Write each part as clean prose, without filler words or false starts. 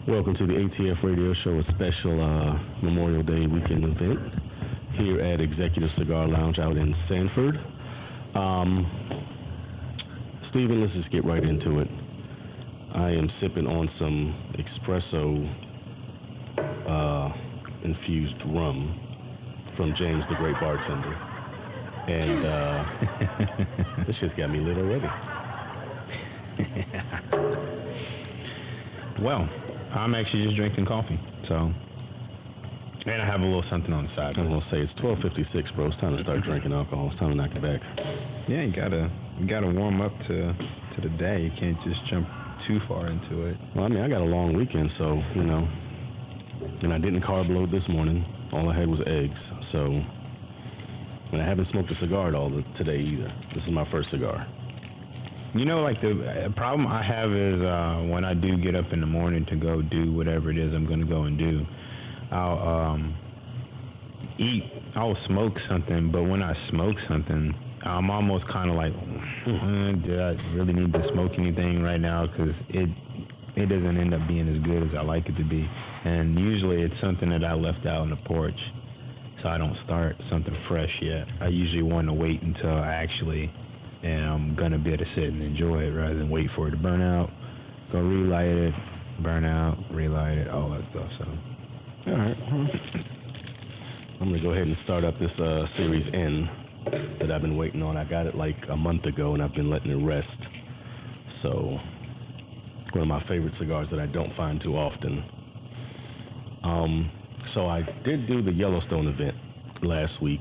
Welcome to the ATF Radio Show, a special Memorial Day weekend event here at Executive Cigar Lounge out in Sanford. Stephen, let's just get right into it. I am sipping on some espresso infused rum from James, the great bartender. And this shit's got me lit already. Well, I'm actually just drinking coffee, so, and I have a little something on the side. I'm gonna say it's 12:56, bro. It's time to start drinking alcohol. It's time to knock it back. Yeah, you gotta warm up to the day. You can't just jump too far into it. Well, I mean, I got a long weekend, so and I didn't carb load this morning. All I had was eggs, so, and I haven't smoked a cigar at all today either. This is my first cigar. You know, like the problem I have is when I do get up in the morning to go do whatever it is I'm going to go and do, I'll smoke something, but when I smoke something, I'm almost kind of like, do I really need to smoke anything right now? Because it doesn't end up being as good as I like it to be. And usually it's something that I left out on the porch, so I don't start something fresh yet. I usually want to wait until I actually am going to be able to sit and enjoy it rather than wait for it to burn out, go relight it, burn out, relight it, all that stuff. So, all right. I'm going to go ahead and start up this Series N that I've been waiting on. I got it like a month ago, and I've been letting it rest. So, one of my favorite cigars that I don't find too often. So I did do the Yellowstone event last week.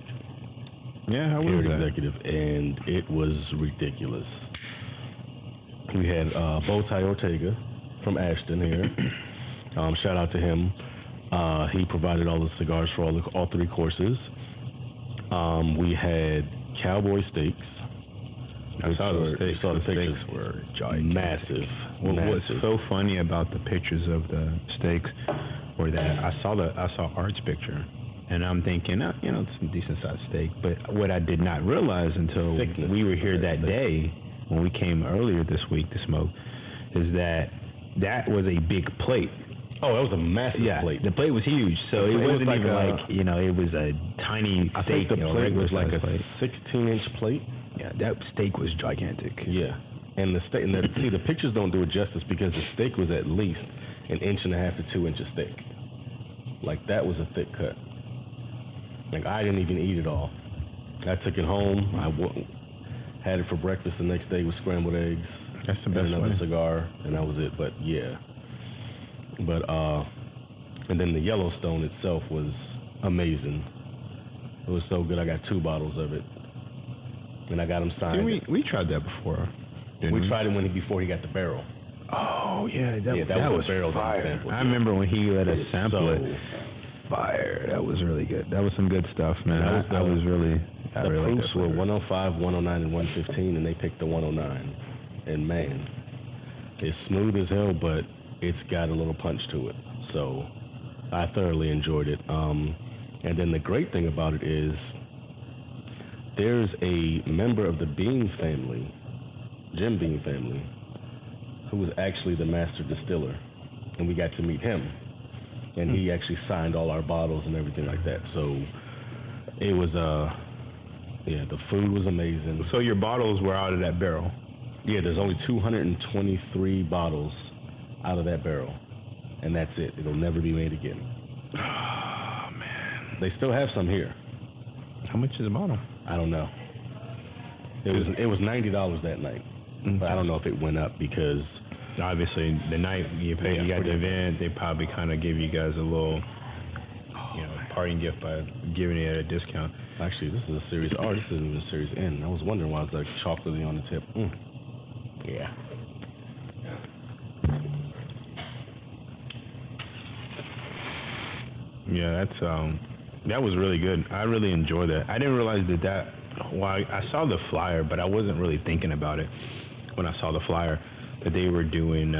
Yeah, how was that? Executive, and it was ridiculous. We had Bowtie Ortega from Ashton here. Shout out to him. He provided all the cigars for all three courses. We had Cowboy Steaks. I saw the pictures were massive. What's so funny about the pictures of the steaks were that I saw Art's picture, and I'm thinking, it's a decent sized steak. But what I did not realize until we were here that day, when we came earlier this week to smoke, is that was a big plate. Oh, that was a massive plate. The plate was huge, so it wasn't like even it was a tiny steak. I think the plate was like a 16-inch plate. Yeah, that steak was gigantic. Yeah, and the steak. See, the pictures don't do it justice because the steak was at least 1.5 to 2 inches thick. Like, that was a thick cut. Like, I didn't even eat it all. I took it home. I had it for breakfast the next day with scrambled eggs. That's the best another way. Cigar, and that was it. But yeah. But and then the Yellowstone itself was amazing. It was so good. I got 2 bottles of it, and I got them signed. We tried that before. We tried it before he got the barrel. Oh yeah, that was barrel fire. I remember when he let us sample it. Fire. That was really good. That was some good stuff, man. I really proofs were 105, 109, and 115, and they picked the 109. And man, it's smooth as hell, but it's got a little punch to it. So I thoroughly enjoyed it. And then the great thing about it is there's a member of the Bean family, Jim Bean family, who was actually the master distiller, and we got to meet him, and he actually signed all our bottles and everything like that. So it was the food was amazing. So your bottles were out of that barrel? Yeah, there's only 223 bottles out of that barrel, and that's it. It'll never be made again. Oh man, they still have some here. How much is a bottle? I don't know. It was $90 that night. But I don't know if it went up because obviously the night you got the event, they probably kind of give you guys a little, parting gift by giving it at a discount. Actually, this is a Series R. This isn't even a Series N. I was wondering why it was like chocolatey on the tip. Yeah. Yeah, that was really good. I really enjoyed that. I didn't realize that. Well, I saw the flyer, but I wasn't really thinking about it when I saw the flyer that they were doing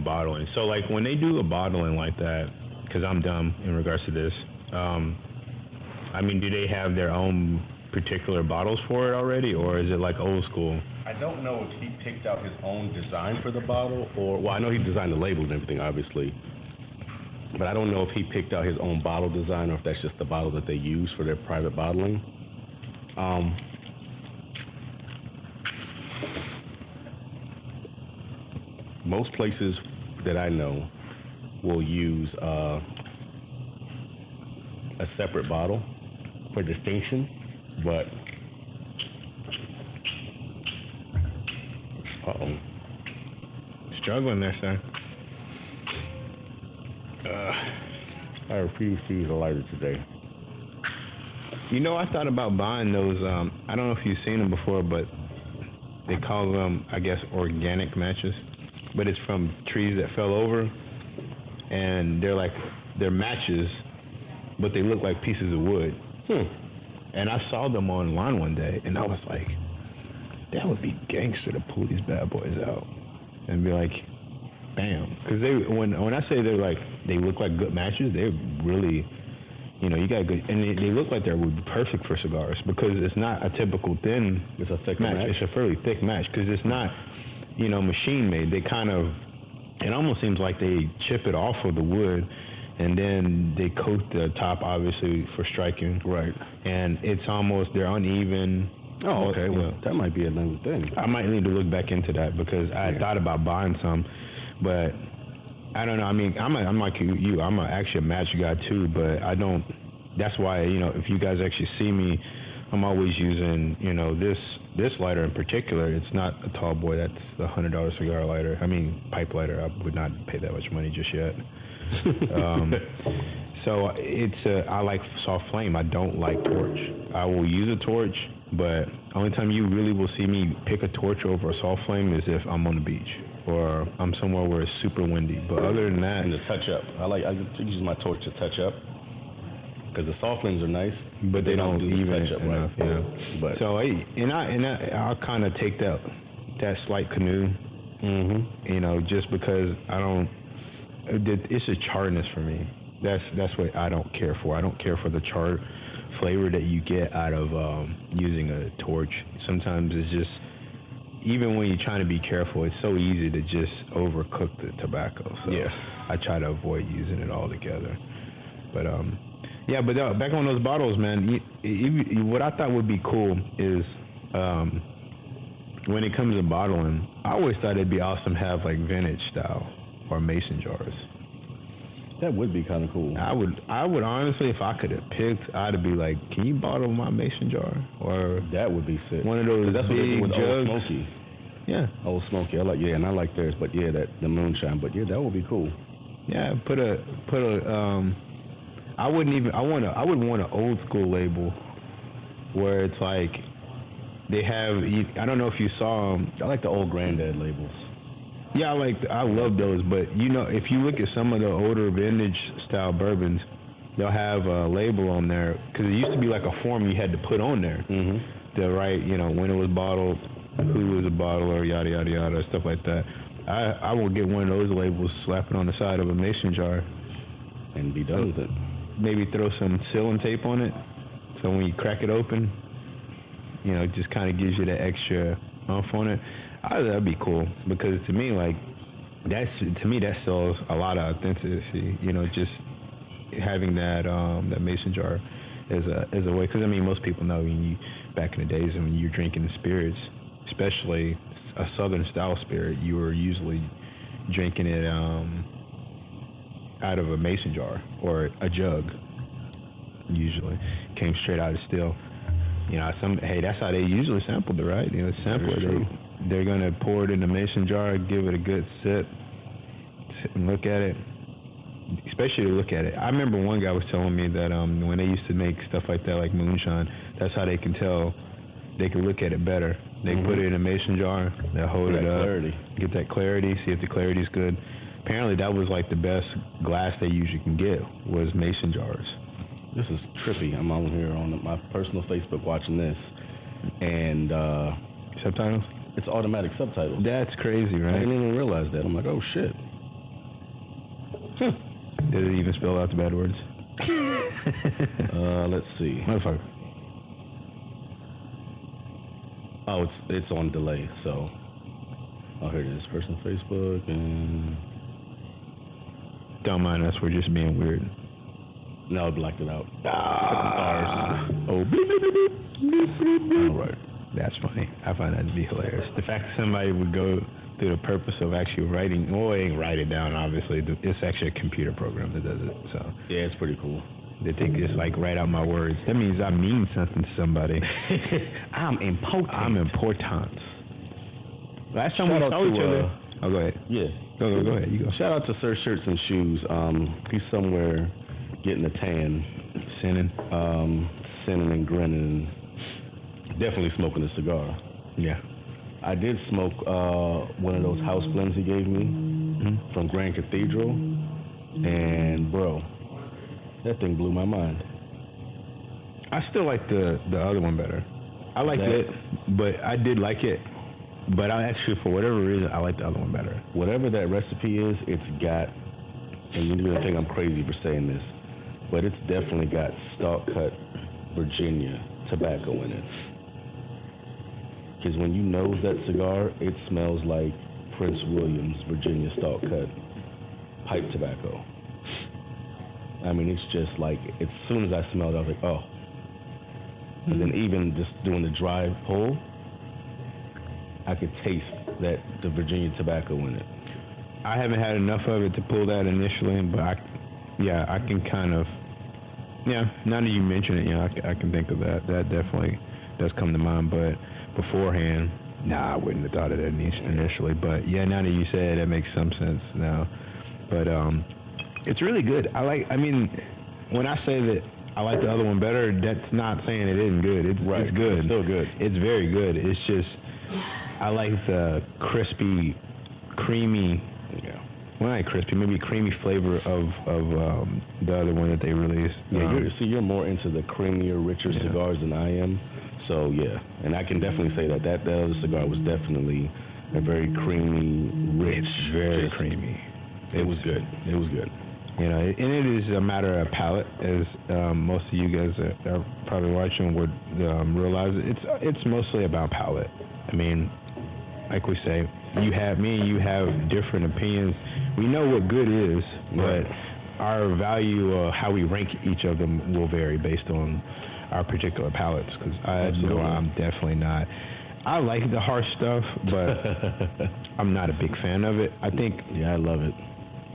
bottling. So like when they do a bottling like that, because I'm dumb in regards to this, do they have their own particular bottles for it already, or is it like old school? I don't know if he picked out his own design for the bottle, or, well, I know he designed the label and everything, obviously, but I don't know if he picked out his own bottle design or if that's just the bottle that they use for their private bottling. Most places that I know will use a separate bottle for distinction, but struggling there, sir. I refuse to use a lighter today. You know, I thought about buying those. I don't know if you've seen them before, but they call them, I guess, organic matches. But it's from trees that fell over, and they're matches, but they look like pieces of wood. And I saw them online one day, and I was like, that would be gangster to pull these bad boys out and be like, bam. Because when I say they look like good matches, they're really, you know, you got good, and they look like they would be perfect for cigars because it's not a typical thin. It's a thick match. It's a fairly thick match because it's not, you know, machine made. They kind of, it almost seems like they chip it off of the wood, and then they coat the top obviously for striking. Right. And it's almost, they're uneven. Oh, okay. Well, that might be another thing. I might need to look back into that because I thought about buying some, but I don't know. I mean, I'm like you. I'm actually a match guy too, but I don't. That's why, you know, if you guys actually see me, I'm always using, you know, this lighter in particular. It's not a tall boy. That's the $100 cigar lighter. I mean, pipe lighter. I would not pay that much money just yet. So I like soft flame. I don't like torch. I will use a torch, but only time you really will see me pick a torch over a soft flame is if I'm on the beach or I'm somewhere where it's super windy. But other than that, and the touch up. I use my torch to touch up because the soft flames are nice, but they don't do even touch up enough. Right. Yeah. But so I'll kind of take that slight canoe. You know, just because I don't. It's a charness for me. That's what I don't care for. I don't care for the char flavor that you get out of using a torch. Sometimes it's just, even when you're trying to be careful, it's so easy to just overcook the tobacco. So I try to avoid using it altogether. But back on those bottles, man. What I thought would be cool is when it comes to bottling, I always thought it'd be awesome to have like vintage style or mason jars. That would be kind of cool. I would honestly, if I could have picked, I'd be like, can you bottle my mason jar? Or that would be sick. One of those that's big what they do with jugs. Old Smoky. Yeah. Old Smoky. And I like theirs, but the moonshine. But that would be cool. Yeah, I would want an old school label where it's like they have. I don't know if you saw them. I like the old granddad labels. Yeah, I love those, but you know, if you look at some of the older vintage style bourbons, they'll have a label on there because it used to be like a form you had to put on there to write, you know, when it was bottled, who was a bottler, yada yada yada, stuff like that. I will get one of those labels, slap it on the side of a mason jar, and be done with it. Maybe throw some sealing tape on it, so when you crack it open, you know, it just kind of gives you that extra oomph on it. That'd be cool because to me, that sells a lot of authenticity. You know, just having that mason jar as a way. Because I mean, most people know back in the days when you're drinking spirits, especially a southern style spirit, you were usually drinking it out of a mason jar or a jug. Usually came straight out of steel. You know, that's how they usually sampled it, right? You know, sample it. They're gonna pour it in a mason jar, give it a good sip, sit and look at it. Especially to look at it. I remember one guy was telling me that when they used to make stuff like that, like moonshine, that's how they can tell. They can look at it better. They put it in a mason jar. They hold it up, get that clarity, see if the clarity's good. Apparently, that was like the best glass they usually can get was mason jars. This is trippy. I'm on here on my personal Facebook watching this, and subtitles. It's automatic subtitles. That's crazy, right? I didn't even realize that. I'm like, oh shit. Did it even spell out the bad words? Let's see. Motherfucker. Oh, it's on delay. So, oh, here it is. Person Facebook and Don't mind us. We're just being weird. no, I blacked it out. Oh, bleep, bleep, bleep, bleep, bleep, bleep. All right. That's funny. I find that to be hilarious. The fact that somebody would go through the purpose of actually writing, well, they ain't write it down, obviously. It's actually a computer program that does it. So Yeah, it's pretty cool. they think it's like write out my words. That means I mean something to somebody. I'm important. I'm important. Last time Shout we out saw to, each other. Oh, go ahead. Yeah. Go ahead. You go. Shout out to Sir Shirts and Shoes. He's somewhere getting a tan, Sinning. sinning and grinning, definitely smoking a cigar. Yeah. I did smoke one of those house blends he gave me from Grand Cathedral, and bro, that thing blew my mind. I still like the other one better. I liked it, but I did like it. But I actually, for whatever reason, I like the other one better. Whatever that recipe is, it's got, and you're gonna think I'm crazy for saying this, but it's definitely got stalk cut Virginia tobacco in it. Because when you nose that cigar, it smells like Prince William's Virginia stalk cut pipe tobacco. I mean, it's just like, as soon as I smelled it, I was like, oh. And then even just doing the dry pull, I could taste that the Virginia tobacco in it. I haven't had enough of it to pull that initially, but I can kind of, now that you mention it, I can think of that. That definitely does come to mind, but beforehand, I wouldn't have thought of that initially, but now that you say it, that makes some sense now. But it's really good. When I say that I like the other one better, that's not saying it isn't good. It's good. It's still good. It's very good. It's just, I like the crispy, creamy, well, not crispy, maybe creamy flavor of the other one that they released. You're more into the creamier, richer cigars than I am. So and I can definitely say that other cigar was definitely a very creamy, rich, very creamy. It was good. It was good. And it is a matter of palate, as most of you guys that are probably watching would realize. It's mostly about palate. I mean, like we say, you have different opinions. We know what good is, but our value, how we rank each of them, will vary based on our particular palates. Because I know I'm definitely not. I like the harsh stuff, but I'm not a big fan of it. I think. Yeah, I love it.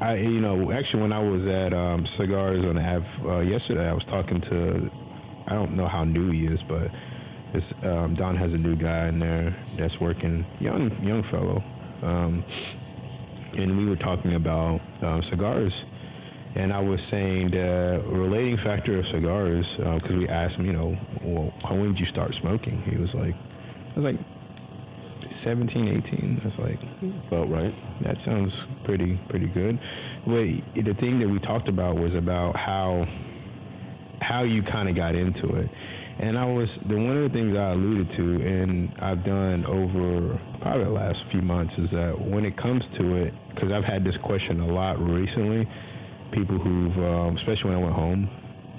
Actually, when I was at Cigars on the Ave yesterday, I was talking to, I don't know how new he is, but Don has a new guy in there that's working, young fellow, and we were talking about cigars, and I was saying the relating factor of cigars, because we asked him, well, when did you start smoking? He was like, I was like 17, 18. I was like, about right. That sounds pretty good. But the thing that we talked about was about how you kind of got into it. And one of the things I alluded to, and I've done over probably the last few months, is that when it comes to it, because I've had this question a lot recently, people who've, especially when I went home,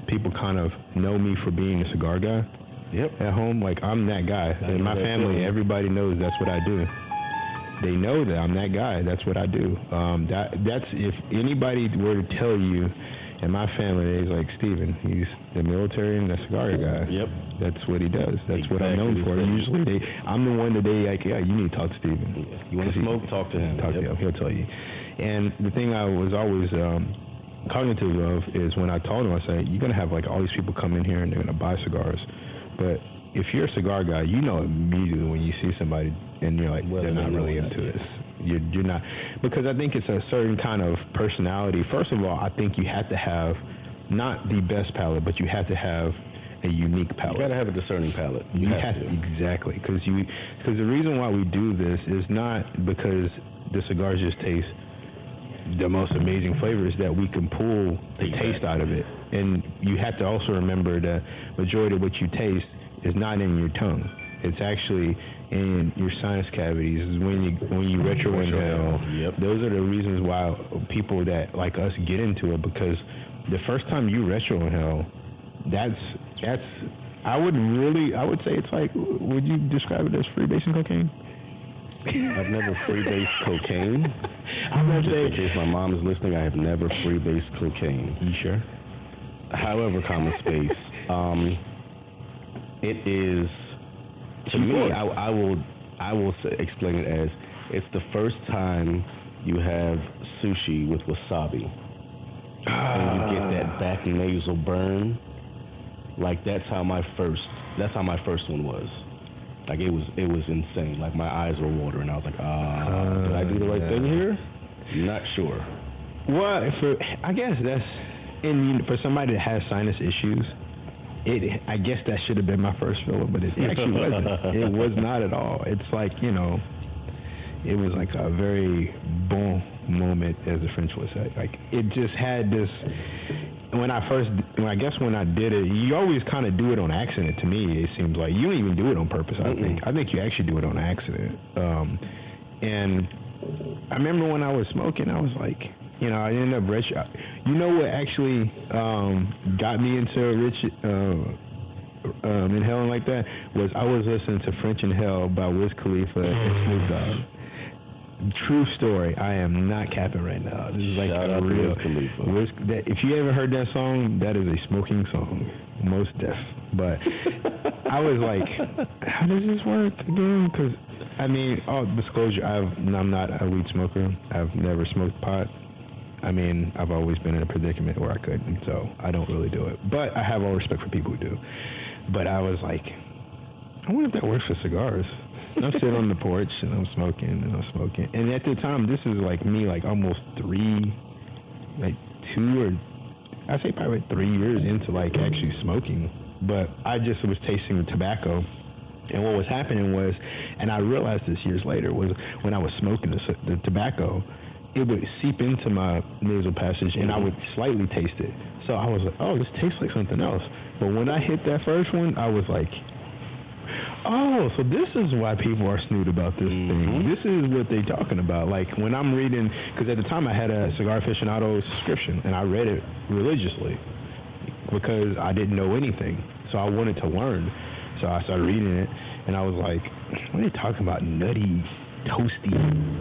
people kind of know me for being a cigar guy. Yep. At home, like I'm that guy. In my family, everybody knows that's what I do. They know that I'm that guy. That's what I do. That's if anybody were to tell you, in my family, they's like, Steven, he's the military and the cigar guy. Yep. That's what he does. That's what I'm known for. Usually, I'm the one that they like. Yeah, you need to talk to Steven. You want to smoke? Talk to him. Talk to him. He'll tell you. And the thing I was always cognitive of is when I told him, I said, you're gonna have like all these people come in here and they're gonna buy cigars, but if you're a cigar guy, you know immediately when you see somebody and you're like, they're not really into this. You're not, because I think it's a certain kind of personality. First of all, I think you have to have not the best palate, but you have to have a unique palate. You gotta have a discerning palate. You have to, exactly, because the reason why we do this is not because the cigars just taste the most amazing flavors, that we can pull the taste out of it. And you have to also remember the majority of what you taste is not in your tongue. It's actually in your sinus cavities. When you retro inhale. Yep. Those are the reasons why people that like us get into it, because the first time you retro inhale, that's I would say it's like, would you describe it as freebasing cocaine? I've never freebased cocaine. I'm just in case my mom is listening, I have never freebased cocaine. You sure? However, common space. It is, to me, I will explain it as, it's the first time you have sushi with wasabi, and you get that back nasal burn. Like that's how my first one was. Like it was insane. Like my eyes were watering. I was like, did I do the right thing here? Not sure. Well, I guess for somebody that has sinus issues, I guess that should have been my first feeling, but it actually wasn't. It was not at all. It's like, it was like a very bon moment, as the French would say. Like it just had this. When I did it, you always kind of do it on accident. To me, it seems like you don't even do it on purpose. I think you actually do it on accident. And I remember when I was smoking, I was like, I ended up rich. You know what actually got me into inhaling like that was I was listening to French in Hell by Wiz Khalifa and Snoop Dogg. True story. I am not capping right now. This is like a real. If you ever heard that song, that is a smoking song, most deaf. But I was like, how does this work again? Because disclosure, I'm not a weed smoker. I've never smoked pot. I've always been in a predicament where I couldn't, so I don't really do it. But I have all respect for people who do. But I was like, I wonder if that works for cigars. I'm sitting on the porch and I'm smoking. And at the time, this is like me, like almost 2 or I say probably 3 years into like actually smoking. But I just was tasting the tobacco, and what was happening was, and I realized this years later, was when I was smoking the tobacco, it would seep into my nasal passage, and I would slightly taste it. So I was like, oh, this tastes like something else. But when I hit that first one, I was like, oh, so this is why people are snoot about this thing. This is what they're talking about. Like when I'm reading, because at the time I had a Cigar Aficionado subscription, and I read it religiously because I didn't know anything. So I wanted to learn. So I started reading it, and I was like, what are they talking about? Nutty, toasty,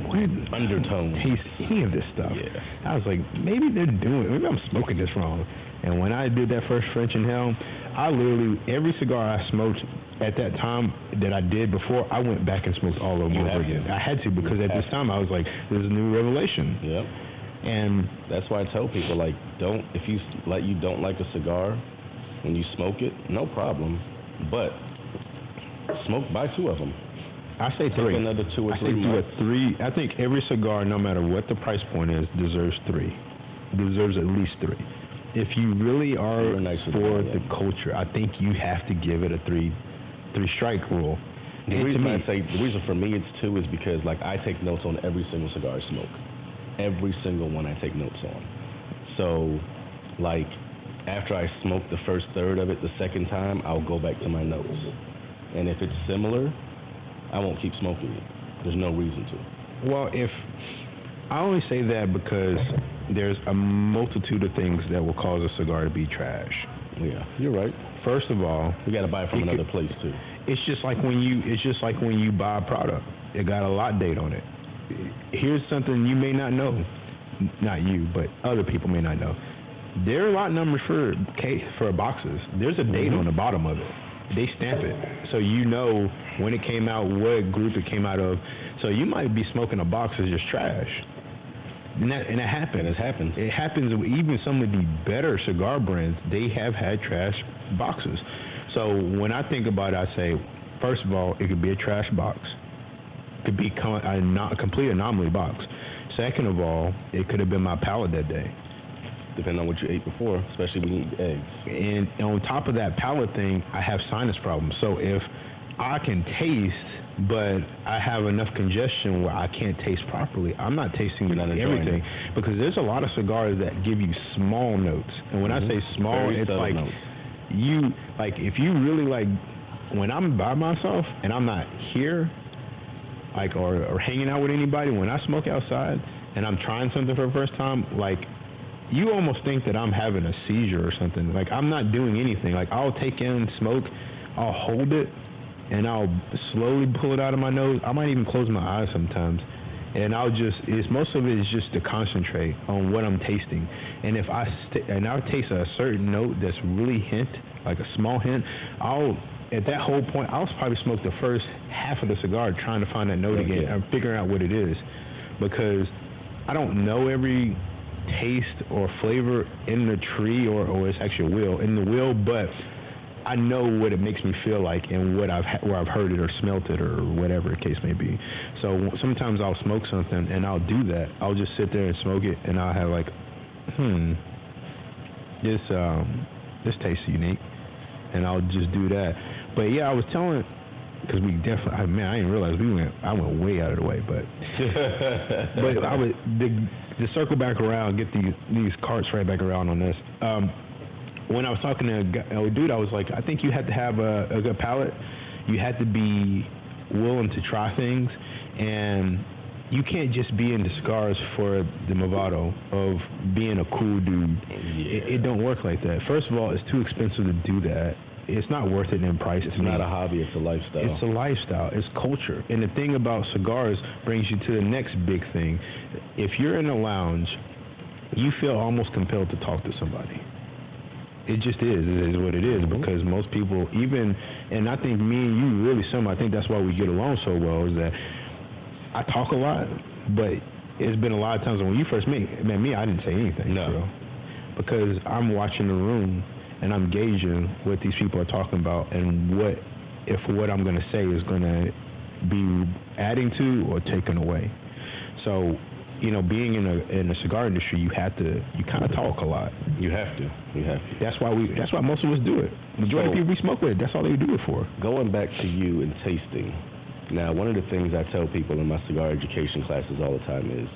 what undertone? Taste any of this stuff? Yeah. I was like, maybe I'm smoking this wrong. And when I did that first French in Hell, I literally, every cigar I smoked at that time that I did before, I went back and smoked all over again. I had to, because at this time I was like, this is a new revelation. Yep. And that's why I tell people, like, if you don't like a cigar, when you smoke it, no problem, but buy 2 of them. I say 3. Take another 2 or 3 more. I think every cigar, no matter what the price point is, deserves 3. Deserves at least 3. If you really are for the culture, I think you have to give it a 3-strike rule. The reason for me it's 2 is because like I take notes on every single cigar I smoke. Every single one I take notes on. So like after I smoke the first third of it the second time, I'll go back to my notes. And if it's similar, I won't keep smoking it. There's no reason to. Well, I only say that because there's a multitude of things that will cause a cigar to be trash. Yeah, you're right. First of all, you got to buy it from another place too. It's just like when you buy a product. It got a lot date on it. Here's something you may not know. Not you, but other people may not know. There are lot numbers for boxes. There's a date on the bottom of it. They stamp it, so you know when it came out, what group it came out of. So you might be smoking a box that's just trash. And it happens. It happens. It happens. Even some of the better cigar brands, they have had trash boxes. So when I think about it, I say, first of all, it could be a trash box. It could be a complete anomaly box. Second of all, it could have been my palate that day. Depending on what you ate before, especially when you eat eggs. And on top of that palate thing, I have sinus problems. So if I can taste, but I have enough congestion where I can't taste properly, I'm not tasting everything. Because there's a lot of cigars that give you small notes. And when I say small, it's like notes. If you really when I'm by myself and I'm not here, or hanging out with anybody, when I smoke outside and I'm trying something for the first time, you almost think that I'm having a seizure or something. Like, I'm not doing anything. Like, I'll take in smoke, I'll hold it, and I'll slowly pull it out of my nose. I might even close my eyes sometimes, and most of it is just to concentrate on what I'm tasting. And if I'll taste a certain note that's really hint, like a small hint, at that whole point, I'll probably smoke the first half of the cigar trying to find that note again and figuring out what it is, because I don't know every taste or flavor in the tree or it's actually in the wheel, but I know what it makes me feel like and where I've heard it or smelt it or whatever the case may be. So sometimes I'll smoke something and I'll do that. I'll just sit there and smoke it, and I'll have like, this tastes unique, and I'll just do that. But yeah, I was telling, because we definitely, I didn't realize I went way out of the way, but but I would to circle back around, get these carts right back around on this. When I was talking to a dude, I was like, I think you had to have a good palate. You had to be willing to try things, and you can't just be into cigars for the bravado of being a cool dude. Yeah. It don't work like that. First of all, it's too expensive to do that. It's not worth it in price. It's not a hobby, it's a lifestyle. It's a lifestyle, it's culture. And the thing about cigars brings you to the next big thing. If you're in a lounge, you feel almost compelled to talk to somebody. It just is. It is what it is, because most people, and I think me and you really similar, I think that's why we get along so well, is that I talk a lot, but it's been a lot of times when you first met me, I didn't say anything. No. Because I'm watching the room, and I'm gauging what these people are talking about, and if what I'm going to say is going to be adding to or taking away. So, being in the cigar industry, you kind of talk a lot. You have to. That's why most of us do it. Majority of people we smoke with, that's all they do it for. Going back to you and tasting. Now, one of the things I tell people in my cigar education classes all the time is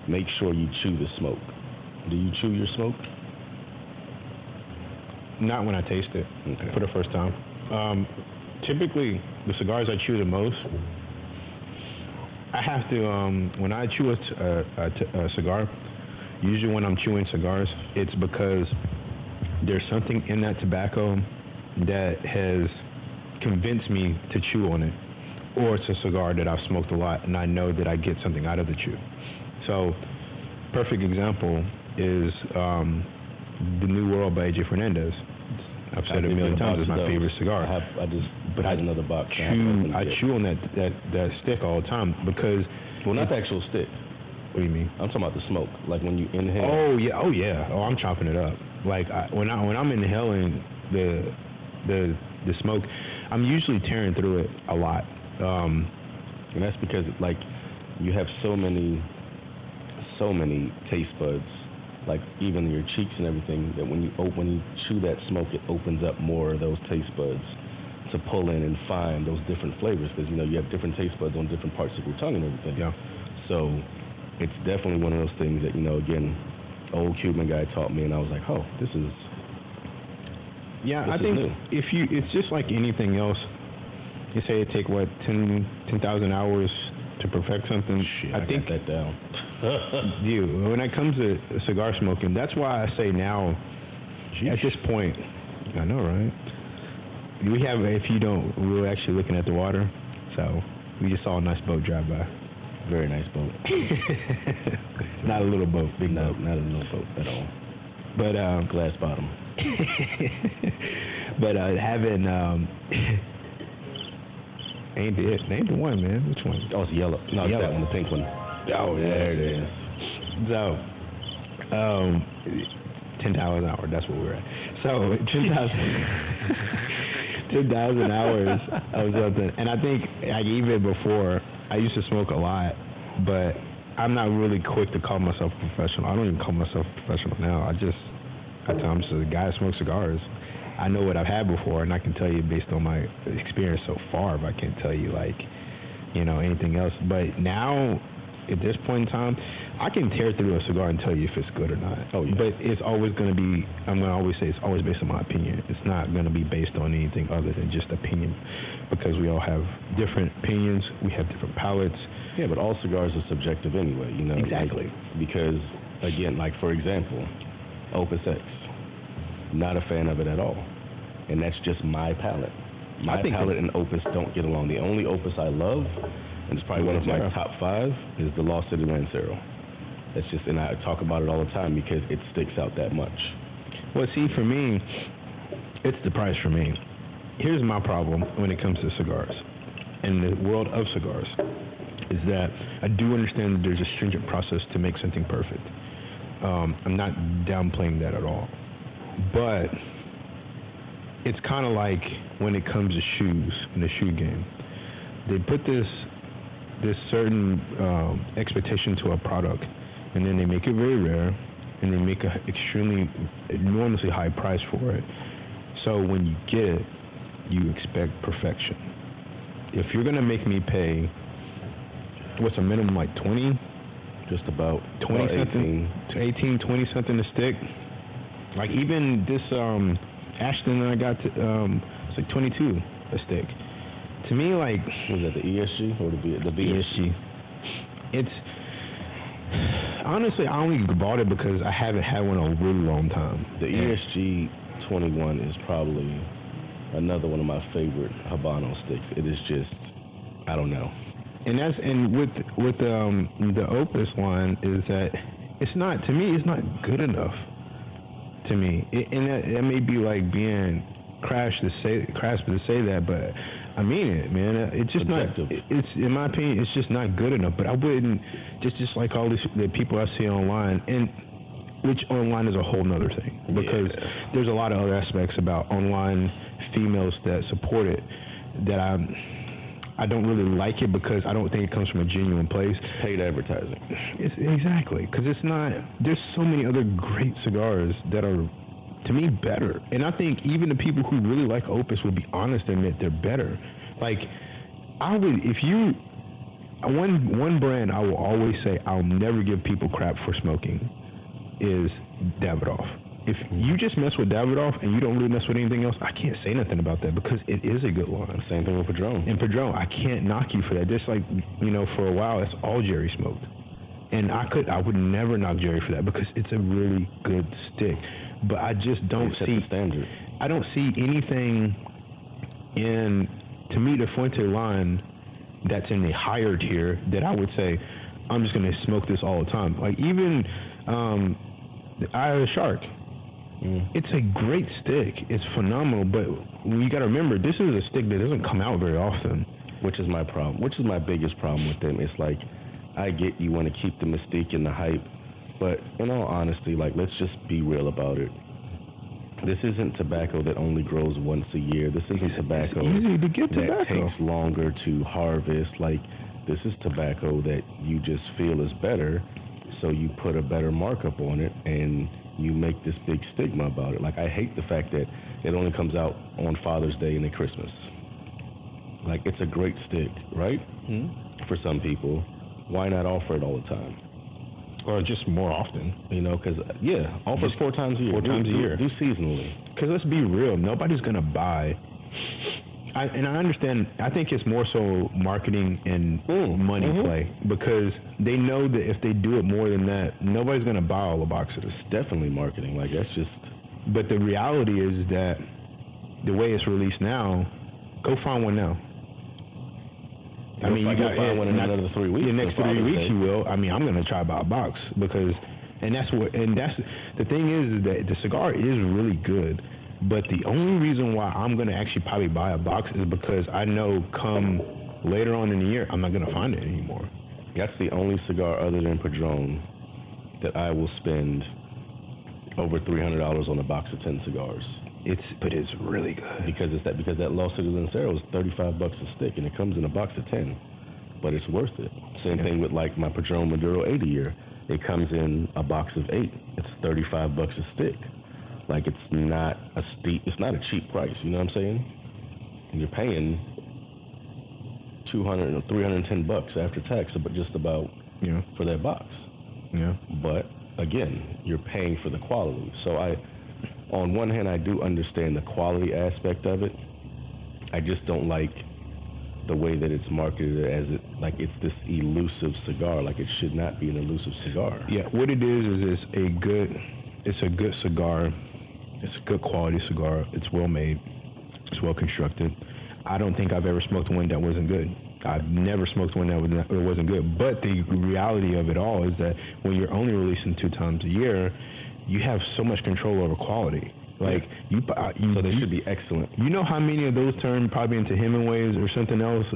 make sure you chew the smoke. Do you chew your smoke? Not when I taste it for the first time. Typically, the cigars I chew the most, I have to, when I chew a cigar, usually when I'm chewing cigars, it's because there's something in that tobacco that has convinced me to chew on it, or it's a cigar that I've smoked a lot and I know that I get something out of the chew. So, perfect example is the New World by A.J. Fernandez. I've said it a million times, it's my favorite cigar. I just had another box. I chew on that stick all the time because... Well, not the actual stick. What do you mean? I'm talking about the smoke, like when you inhale. Oh yeah. Oh, I'm chopping it up. Like when I'm inhaling the smoke, I'm usually tearing through it a lot. And that's because like you have so many taste buds, like even your cheeks and everything, that when you chew that smoke, it opens up more of those taste buds to pull in and find those different flavors, because you have different taste buds on different parts of your tongue and everything. Yeah. So it's definitely one of those things that again, old Cuban guy taught me, and I was like, oh, this is. Yeah, I think new. It's just like anything else. You say it take 10,000 hours to perfect something. Shit, I think got that down. When it comes to cigar smoking, that's why I say now, at this point, I know, right? We were actually looking at the water, so we just saw a nice boat drive by. Very nice boat. Not a little boat, big boat. Not a little boat at all. But glass bottom. But having ain't the one, man. Which one? Oh, it's yellow. No, it's that one, the pink one. Oh, yeah, there it is. So, 10,000 hours. That's what we're at. So 10,000 hours of something. And I think like even before, I used to smoke a lot, but I'm not really quick to call myself a professional. I don't even call myself a professional now. I tell them I'm just a guy that smokes cigars. I know what I've had before, and I can tell you based on my experience so far, but I can't tell you anything else. But now, at this point in time, I can tear through a cigar and tell you if it's good or not. Oh, yeah. But it's always going to be, I'm going to always say it's always based on my opinion. It's not going to be based on anything other than just opinion, because we all have different opinions, we have different palates. Yeah, but all cigars are subjective anyway, Exactly. because, again, like for example, Opus X. Not a fan of it at all. And that's just my palate. My palate and Opus don't get along. The only Opus I love, and it's probably one of my top 5, is the Lost City Lancero. That's just, and I talk about it all the time because it sticks out that much. Well, see, for me, it's the price for me. Here's my problem when it comes to cigars, in the world of cigars, is that I do understand that there's a stringent process to make something perfect. I'm not downplaying that at all. But it's kind of like when it comes to shoes, in the shoe game. They put this certain expectation to a product, and then they make it very rare, and they make an enormously high price for it. So when you get it, you expect perfection. If you're going to make me pay, what's a minimum, like 20? Just about 20 about something, 18, 20 something a stick. Like even this Ashton that I got, it's like 22 a stick. To me, like, was that the ESG or the BSG? It's honestly, I only bought it because I haven't had one in a really long time. The ESG 21 is probably another one of my favorite Habano sticks. It is just, I don't know. And with the Opus line is that it's not, to me, it's not good enough. To me, and that may be like being crass to say that, but I mean it, man. It's just subjective. It's, in my opinion, it's just not good enough. But I wouldn't just like all the people I see online, and which online is a whole nother thing, because there's a lot of other aspects about online females that support it that I don't really like it, because I don't think it comes from a genuine place. Paid advertising. Exactly, because it's not. There's so many other great cigars that are, to me, better. And I think even the people who really like Opus would be honest and admit they're better. Like, I would, if you, one brand I will always say I'll never give people crap for smoking is Davidoff. If you just mess with Davidoff and you don't really mess with anything else, I can't say nothing about that, because it is a good line. Same thing with Padron. And Padron, I can't knock you for that. Just like, for a while, that's all Jerry smoked. And I would never knock Jerry for that, because it's a really good stick. But I just don't see the standard. I don't see anything in, to me, the Fuente line that's in the higher tier that I would say I'm just going to smoke this all the time. Like even the Eye of the Shark. It's a great stick. It's phenomenal, but you got to remember, this is a stick that doesn't come out very often. Which is my problem. Which is my biggest problem with them. It's like, I get you want to keep the mystique and the hype, but in all honesty, like, let's just be real about it. This isn't tobacco that only grows once a year. This isn't tobacco easy to get that takes longer to harvest. Like, this is tobacco that you just feel is better, so you put a better markup on it, and you make this big stigma about it. Like, I hate the fact that it only comes out on Father's Day and at Christmas. Like, it's a great stick, right? For some people. Why not offer it all the time? Or just more often. Because, offer it 4 times a year. 4 times a year. Do seasonally. Because let's be real, nobody's going to buy. And I understand, I think it's more so marketing and money play, because they know that if they do it more than that, nobody's going to buy all the boxes. It's definitely marketing. Like, that's just... But the reality is that the way it's released now, go find one now. I mean, you got to find one in another 3 weeks. The next 3 weeks you will. I mean, I'm going to try to buy a box, because... And that's the thing is that the cigar is really good. But the only reason why I'm going to actually probably buy a box is because I know come later on in the year, I'm not going to find it anymore. That's the only cigar other than Padron that I will spend over $300 on a box of 10 cigars. But it's really good. Because that Lost City Lancero is $35 a stick, and it comes in a box of 10. But it's worth it. Same thing with like my Padron Maduro 80 year. It comes in a box of 8. It's $35 a stick. Like, it's not a cheap price, you know what I'm saying? And you're paying $200 or $310 after tax, but just about for that box. Yeah. But again, you're paying for the quality. So on one hand, I do understand the quality aspect of it. I just don't like the way that it's marketed as it's this elusive cigar. Like, it should not be an elusive cigar. Yeah. What it is it's a good. it's a good cigar. It's a good quality cigar. It's well made. It's well constructed. I don't think I've ever smoked one that wasn't good. I've never smoked one that wasn't good. But the reality of it all is that when you're only releasing 2 times a year, you have so much control over quality. Like so they should be excellent. You know how many of those turn probably into Hemingways or something else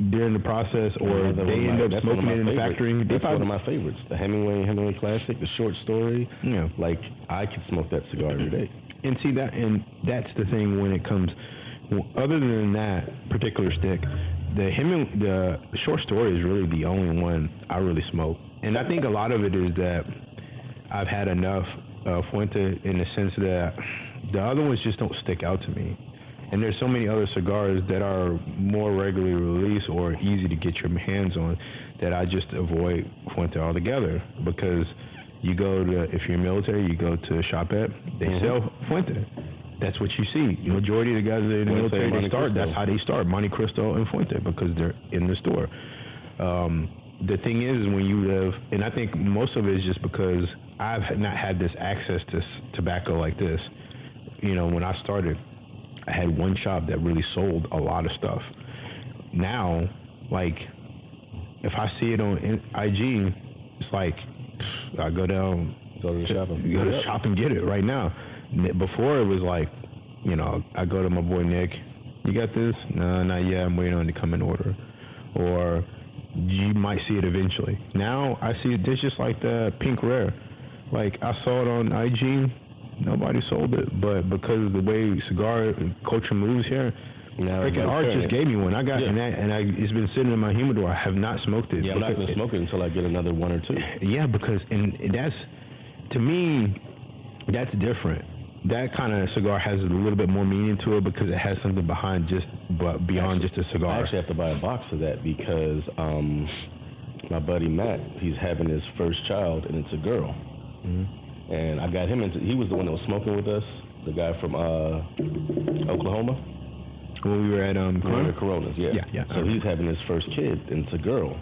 during the process, or they end up smoking it in the factory? That's one of my favorites. The Hemingway Classic, the short story. Yeah, like I could smoke that cigar every day. And see and that's the thing when it comes. Other than that particular stick, the short story is really the only one I really smoke, and I think a lot of it is that I've had enough Fuente in the sense that the other ones just don't stick out to me. And there's so many other cigars that are more regularly released or easy to get your hands on that I just avoid Fuente altogether, because you go to, if you're military, you go to Shopette, they sell Fuente. That's what you see. The majority of the guys that are in the military, that's how they start, Monte Cristo and Fuente, because they're in the store. The thing is when you live, and I think most of it is just because I've not had this access to tobacco like this. You know, when I started, I had one shop that really sold a lot of stuff. Now, like, if I see it on IG, it's like, I go to the shop and get it right now. Before it was like, you know, I go to my boy Nick, you got this? No, not yet, I'm waiting on it to come in order. Or you might see it eventually. Now I see it, it's just like the Pink Rare. Like, I saw it on IG, nobody sold it, but because of the way cigar culture moves here, freaking Art just gave me one. I got it's been sitting in my humidor. I have not smoked it. Yeah, I'm not gonna smoke it until I get another 1 or 2. Yeah, because and that's, to me, that's different. That kind of cigar has a little bit more meaning to it because it has something beyond just a cigar. I actually have to buy a box of that because my buddy Matt, he's having his first child and it's a girl. And I got him into. He was the one that was smoking with us, the guy from Oklahoma. When we were at Coronas, yeah. So he's having his first kid, and it's a girl.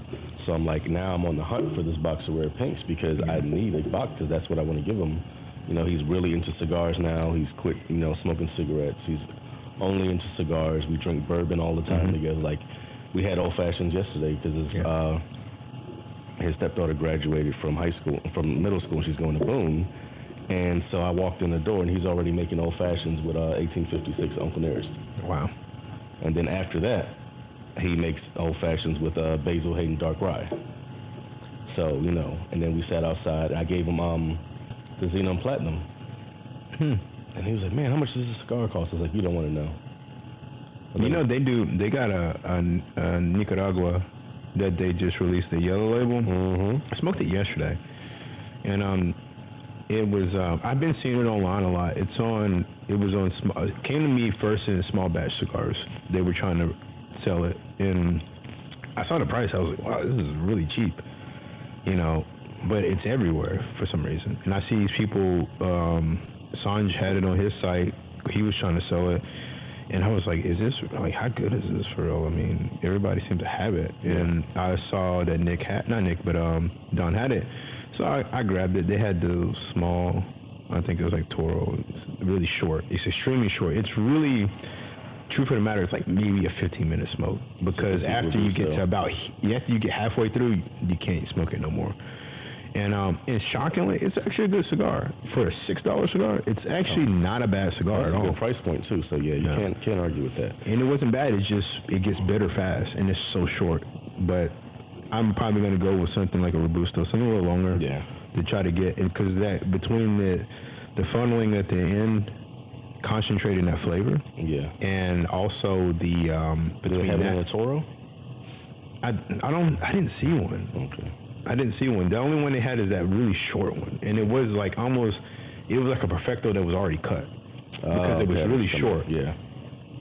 So I'm like, now I'm on the hunt for this box of rare pinks because I need a box because that's what I want to give him. You know, he's really into cigars now. He's quit, smoking cigarettes. He's only into cigars. We drink bourbon all the time together. Like, we had old fashions yesterday because his stepdaughter graduated from middle school, and she's going to Boone. And so I walked in the door, and he's already making old fashions with 1856 Uncle Nearest. Wow. And then after that, he makes old fashions with Basil Hayden Dark Rye. So, and then we sat outside. I gave him the Xenon Platinum. And he was like, man, how much does this cigar cost? I was like, you don't want to know. They got a Nicaragua that they just released, the yellow label. I smoked it yesterday. And it was, I've been seeing it online a lot. It came to me first in small batch cigars. They were trying to sell it. And I saw the price. I was like, wow, this is really cheap. But it's everywhere for some reason. And I see these people, Sanj had it on his site. He was trying to sell it. And I was like, how good is this for real? I mean, everybody seemed to have it. And I saw that Don had it. So I grabbed it. They had the small, I think it was like Toro. It's really short. It's extremely short. It's really, truth of the matter, it's like maybe a 15-minute smoke. Because after you get halfway through, you can't smoke it no more. And shockingly, it's actually a good cigar. For a $6 cigar, it's actually not a bad cigar at all. It's a good price point, too, so you can't argue with that. And it wasn't bad, it gets bitter fast, and it's so short. But I'm probably going to go with something like a Robusto, something a little longer to try to get, because that, between the funneling at the end, concentrating that flavor, and also the, between that. On a Toro? I didn't see one. Okay. I didn't see one. The only one they had is that really short one, and it was like it was like a Perfecto that was already cut because it was really short. Yeah.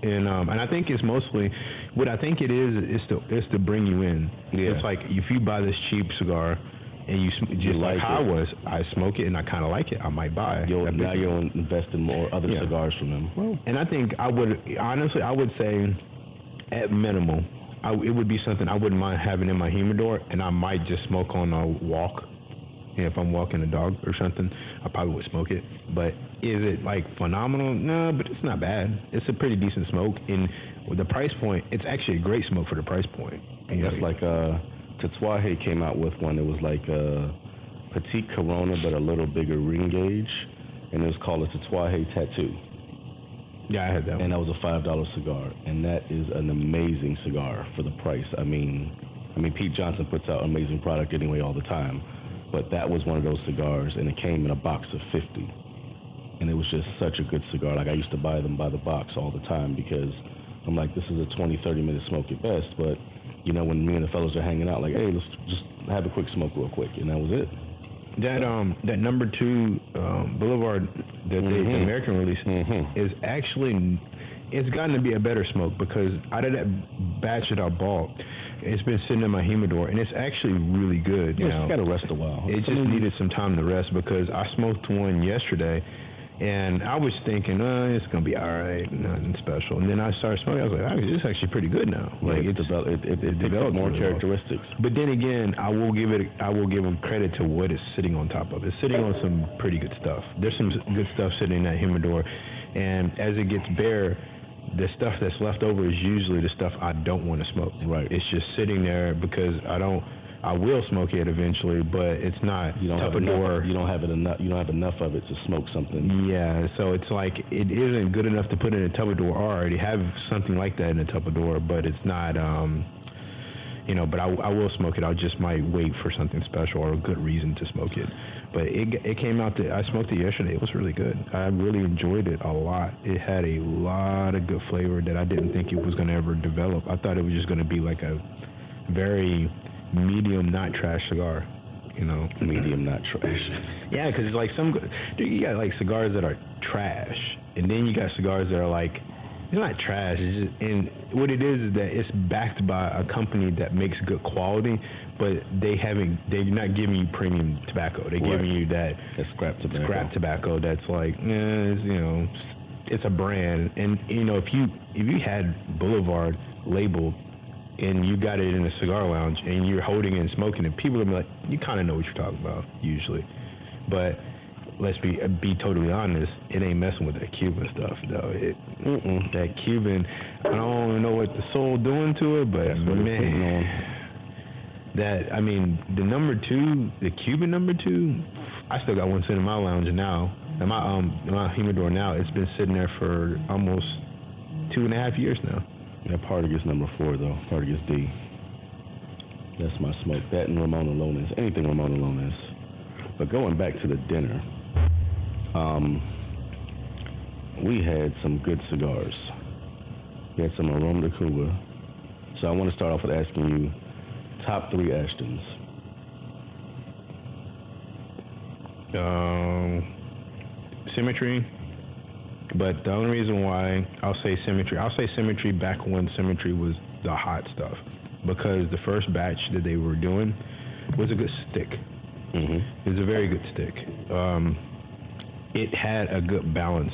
And I think it's mostly what I think it is to bring you in. Yeah. It's like if you buy this cheap cigar and you just like how I smoke it and I kind of like it, I might buy it. Now you'll invest in more other cigars from them. Well, and I think I would say at minimal. It would be something I wouldn't mind having in my humidor, and I might just smoke on a walk if I'm walking a dog or something, I probably would smoke it. But is it like phenomenal? No, but it's not bad. It's a pretty decent smoke, and with the price point, it's actually a great smoke for the price point. And that's like Tatuaje came out with one. It was like a petite Corona, but a little bigger ring gauge, and it was called a Tatuaje Tattoo. Yeah, I had that one. And that was a $5 cigar, and that is an amazing cigar for the price. I mean, Pete Johnson puts out amazing product anyway all the time, but that was one of those cigars, and it came in a box of 50, and it was just such a good cigar. Like, I used to buy them by the box all the time because I'm like, this is a 20-30 minute smoke at best, but you know, when me and the fellows are hanging out, like, hey, let's just have a quick smoke real quick, and that was it. That number 2 Boulevard that the American release is actually, it's gotten to be a better smoke because out of that batch that I bought, it's been sitting in my humidor, and it's actually really good. Yeah, it's got to rest a while. It just needed some time to rest because I smoked one yesterday, and I was thinking, it's gonna be all right, nothing special. And then I started smoking. I was like, this is actually pretty good now. Like it developed more really characteristics. Well. But then again, I will give them credit to what it's sitting on top of. It's sitting on some pretty good stuff. There's some good stuff sitting in that humidor, and as it gets bare, the stuff that's left over is usually the stuff I don't want to smoke. Right. It's just sitting there because I will smoke it eventually, but it's not. You don't have enough of it to smoke something. Yeah, so it's like it isn't good enough to put in a Tupperware. I already have something like that in a Tupperware, but it's not. But I will smoke it. I just might wait for something special or a good reason to smoke it. But it came out I smoked it yesterday. It was really good. I really enjoyed it a lot. It had a lot of good flavor that I didn't think it was going to ever develop. I thought it was just going to be like a very medium, not trash cigar, Medium, not trash. Yeah, because it's like you got like cigars that are trash, and then you got cigars that are like, they're not trash. It's just, and what it is that it's backed by a company that makes good quality, but they're not giving you premium tobacco. They're giving you that scrap tobacco that's like, it's a brand. And if you had Boulevard labeled and you got it in a cigar lounge and you're holding it and smoking it, people will be like, you kind of know what you're talking about usually. But let's be totally honest, it ain't messing with that Cuban stuff though. That Cuban, I don't even know what the soul doing to it, but man, the number 2, the Cuban number 2, I still got one sitting in my lounge now, in my humidor now. It's been sitting there for almost 2.5 years now. That Partagas number 4 though, Partagas D. That's my smoke. That and Ramon Alones, anything Ramon Alones. But going back to the dinner, we had some good cigars. We had some Aroma de Cuba. So I want to start off with asking you, top 3 Ashtons. Symmetry. But the only reason why I'll say Symmetry back when Symmetry was the hot stuff, because the first batch that they were doing was a good stick. It was a very good stick. It had a good balance.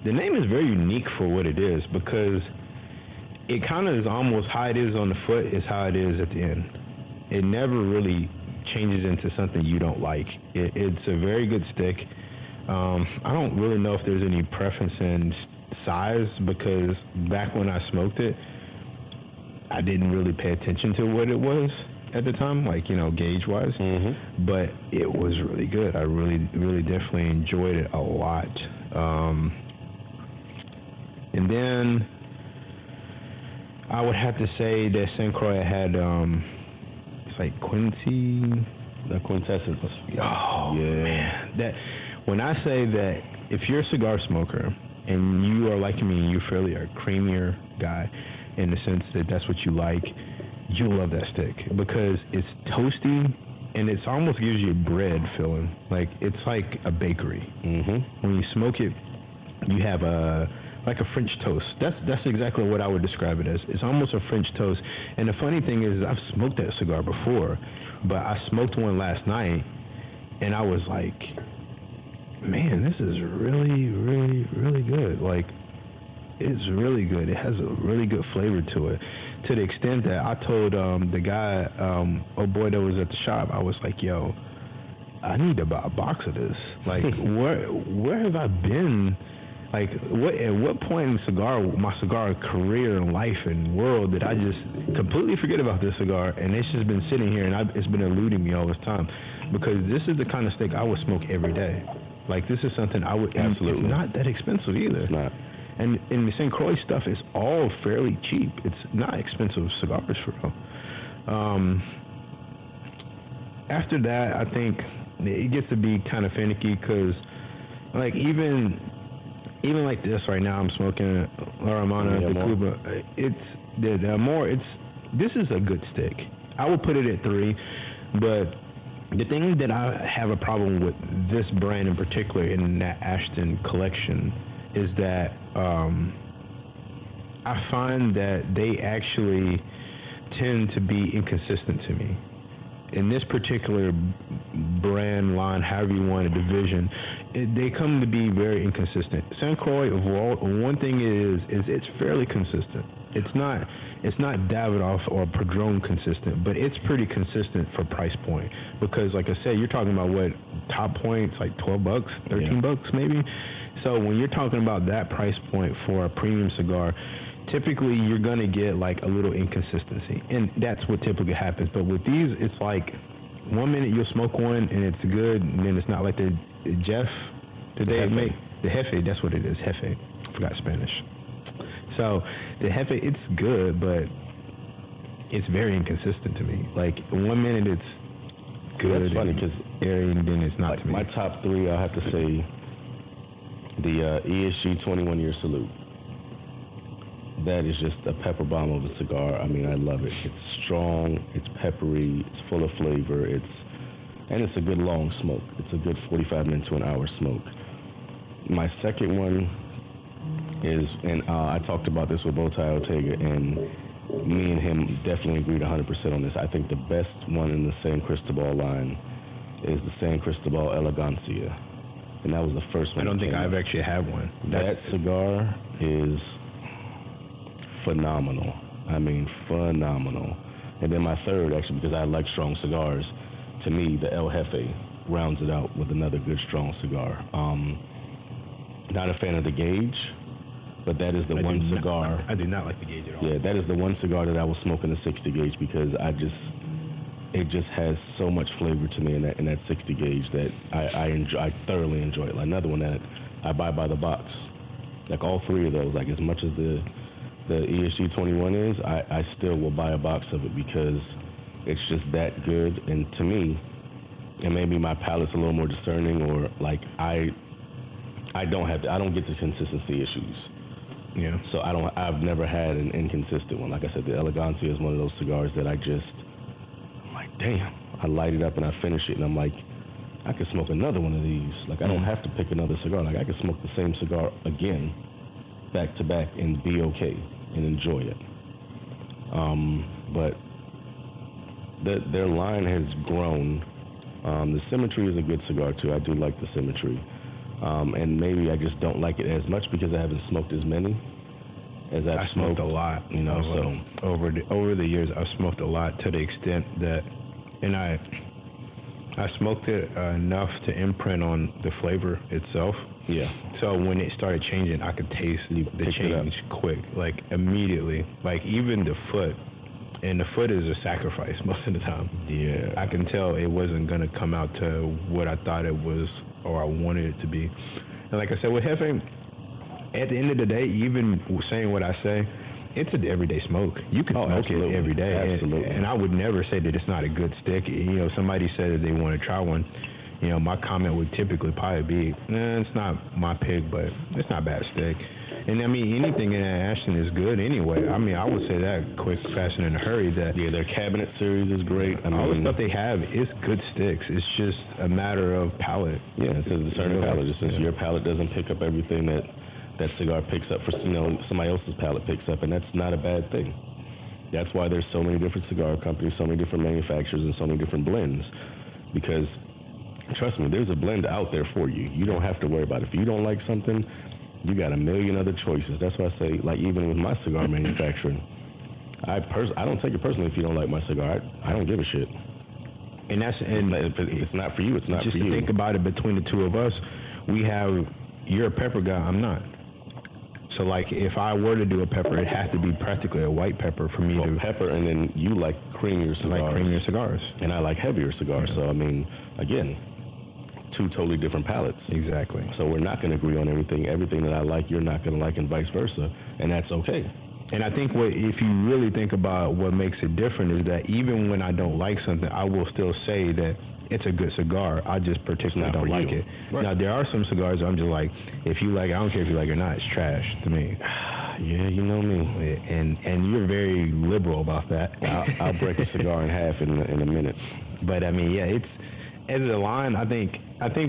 The name is very unique for what it is because it kind of is almost how it is on the foot is how it is at the end. It never really changes into something you don't like. It's a very good stick. I don't really know if there's any preference in size because back when I smoked it, I didn't really pay attention to what it was at the time, like, gauge-wise. But it was really good. I really, really definitely enjoyed it a lot. And then I would have to say that St. Croix had, it's like Quincy. The quintessence. Oh, yeah. Man. That, when I say that if you're a cigar smoker and you are like me and you're fairly a creamier guy in the sense that that's what you like, you'll love that stick because it's toasty and it almost gives you a bread feeling. Like, it's like a bakery. When you smoke it, you have like a French toast. That's exactly what I would describe it as. It's almost a French toast. And the funny thing is, I've smoked that cigar before, but I smoked one last night, and I was like, man, this is really, really, really good. Like, it's really good. It has a really good flavor to it, to the extent that I told the guy, boy that was at the shop, I was like, yo, I need to buy a box of this. Like, where have I been? Like, at what point in my cigar career and life and world did I just completely forget about this cigar, and it's just been sitting here, and it's been eluding me all this time? Because this is the kind of stick I would smoke every day. Like, this is something I would, absolutely. It's not that expensive either. It's not. And the St. Croix stuff is all fairly cheap. It's not expensive cigars for real. After that, I think it gets to be kind of finicky because, like, even like this right now, I'm smoking La Romana de Cuba. The Amor. This is a good stick. I would put it at 3, but the thing that I have a problem with this brand in particular in that Ashton collection is that I find that they actually tend to be inconsistent to me. In this particular brand line, however you want a division, they come to be very inconsistent. St. Croix, one thing is it's fairly consistent. It's not Davidoff or Padron consistent, but it's pretty consistent for price point. Because, like I said, you're talking about what top points, like $12, $13 maybe. So when you're talking about that price point for a premium cigar, typically you're gonna get like a little inconsistency, and that's what typically happens. But with these, it's like 1 minute you'll smoke one and it's good, and then it's not like the Jeff that they make. The Jefe, that's what it is. Jefe, I forgot Spanish. So the Jefe, it's good, but it's very inconsistent to me. Like 1 minute it's good, that's funny because airy, and then it's not. Like to me. My top 3, I have to say the ESG 21-year salute. That is just a pepper bomb of a cigar. I mean, I love it. It's strong, it's peppery, it's full of flavor, and it's a good long smoke. It's a good 45 minutes to an hour smoke. My second one is, and I talked about this with Bowtie Ortega, and me and him definitely agreed 100% on this. I think the best one in the San Cristobal line is the San Cristobal Elegancia, and that was the first one. I don't think I've actually had one. That cigar is phenomenal. I mean, phenomenal. And then my third, actually, because I like strong cigars, to me, the El Jefe rounds it out with another good strong cigar. Not a fan of the Gauge, but that is the one cigar. I do not like the Gauge at all. Yeah, that is the one cigar that I will smoke in the 60 gauge because it just has so much flavor to me in that 60 gauge that I thoroughly enjoy it. Like another one that I buy by the box. Like all 3 of those, like as much as the ESG 21 is, I still will buy a box of it because it's just that good. And to me, and maybe my palate's a little more discerning, or like I don't get the consistency issues. Yeah. So I've never had an inconsistent one. Like I said, the Elegancia is one of those cigars that I'm like, damn. I light it up and I finish it, and I'm like, I could smoke another one of these. Like I don't have to pick another cigar. Like I could smoke the same cigar again, back to back, and be okay and enjoy it. But their line has grown. The Symmetry is a good cigar too. I do like the Symmetry, and maybe I just don't like it as much because I haven't smoked as many as I've smoked a lot. You know, so over the years, I've smoked a lot to the extent that, and I smoked it enough to imprint on the flavor itself. Yeah. So when it started changing, I could taste the change quick, like immediately. Like even the foot, and the foot is a sacrifice most of the time. Yeah. I can tell it wasn't gonna come out to what I thought it was or I wanted it to be. And like I said, with Jefe, at the end of the day, even saying what I say, it's an everyday smoke. You can smoke it every day. Absolutely. And I would never say that it's not a good stick. You know, somebody said that they want to try one. You know, my comment would typically probably be, it's not my pick, but it's not a bad stick. And I mean, anything in Ashton is good anyway. I mean, I would say that quick, fast, and in a hurry. That their cabinet series is great. All the stuff they have is good sticks. It's just a matter of palate. Yeah, it's a discerning palate. Just since your palate doesn't pick up everything that cigar picks up, for somebody else's palate picks up, and that's not a bad thing. That's why there's so many different cigar companies, so many different manufacturers, and so many different blends. Because trust me, there's a blend out there for you. You don't have to worry about it. If you don't like something, you got a million other choices. That's why I say, like, even with my cigar manufacturing, I don't take it personally if you don't like my cigar. I don't give a shit. And if it's not for you, it's not just for you. Just to think about it, between the two of us, you're a pepper guy, I'm not. So, like, if I were to do a pepper, it has to be practically a white pepper for me to... pepper, and then you like creamier cigars. Like creamier cigars. And I like heavier cigars. Yeah. So, I mean, again, two totally different palates. Exactly. So we're not going to agree on everything. Everything that I like, you're not going to like, and vice versa. And that's okay. And I think if you really think about what makes it different is that even when I don't like something, I will still say that it's a good cigar. I just particularly don't like it. Right. Now, there are some cigars I'm just like, if you like it, I don't care if you like it or not, it's trash to me. Yeah, you know me. And you're very liberal about that. I'll break a cigar in half in a minute. But I mean, yeah, it's as a line. I think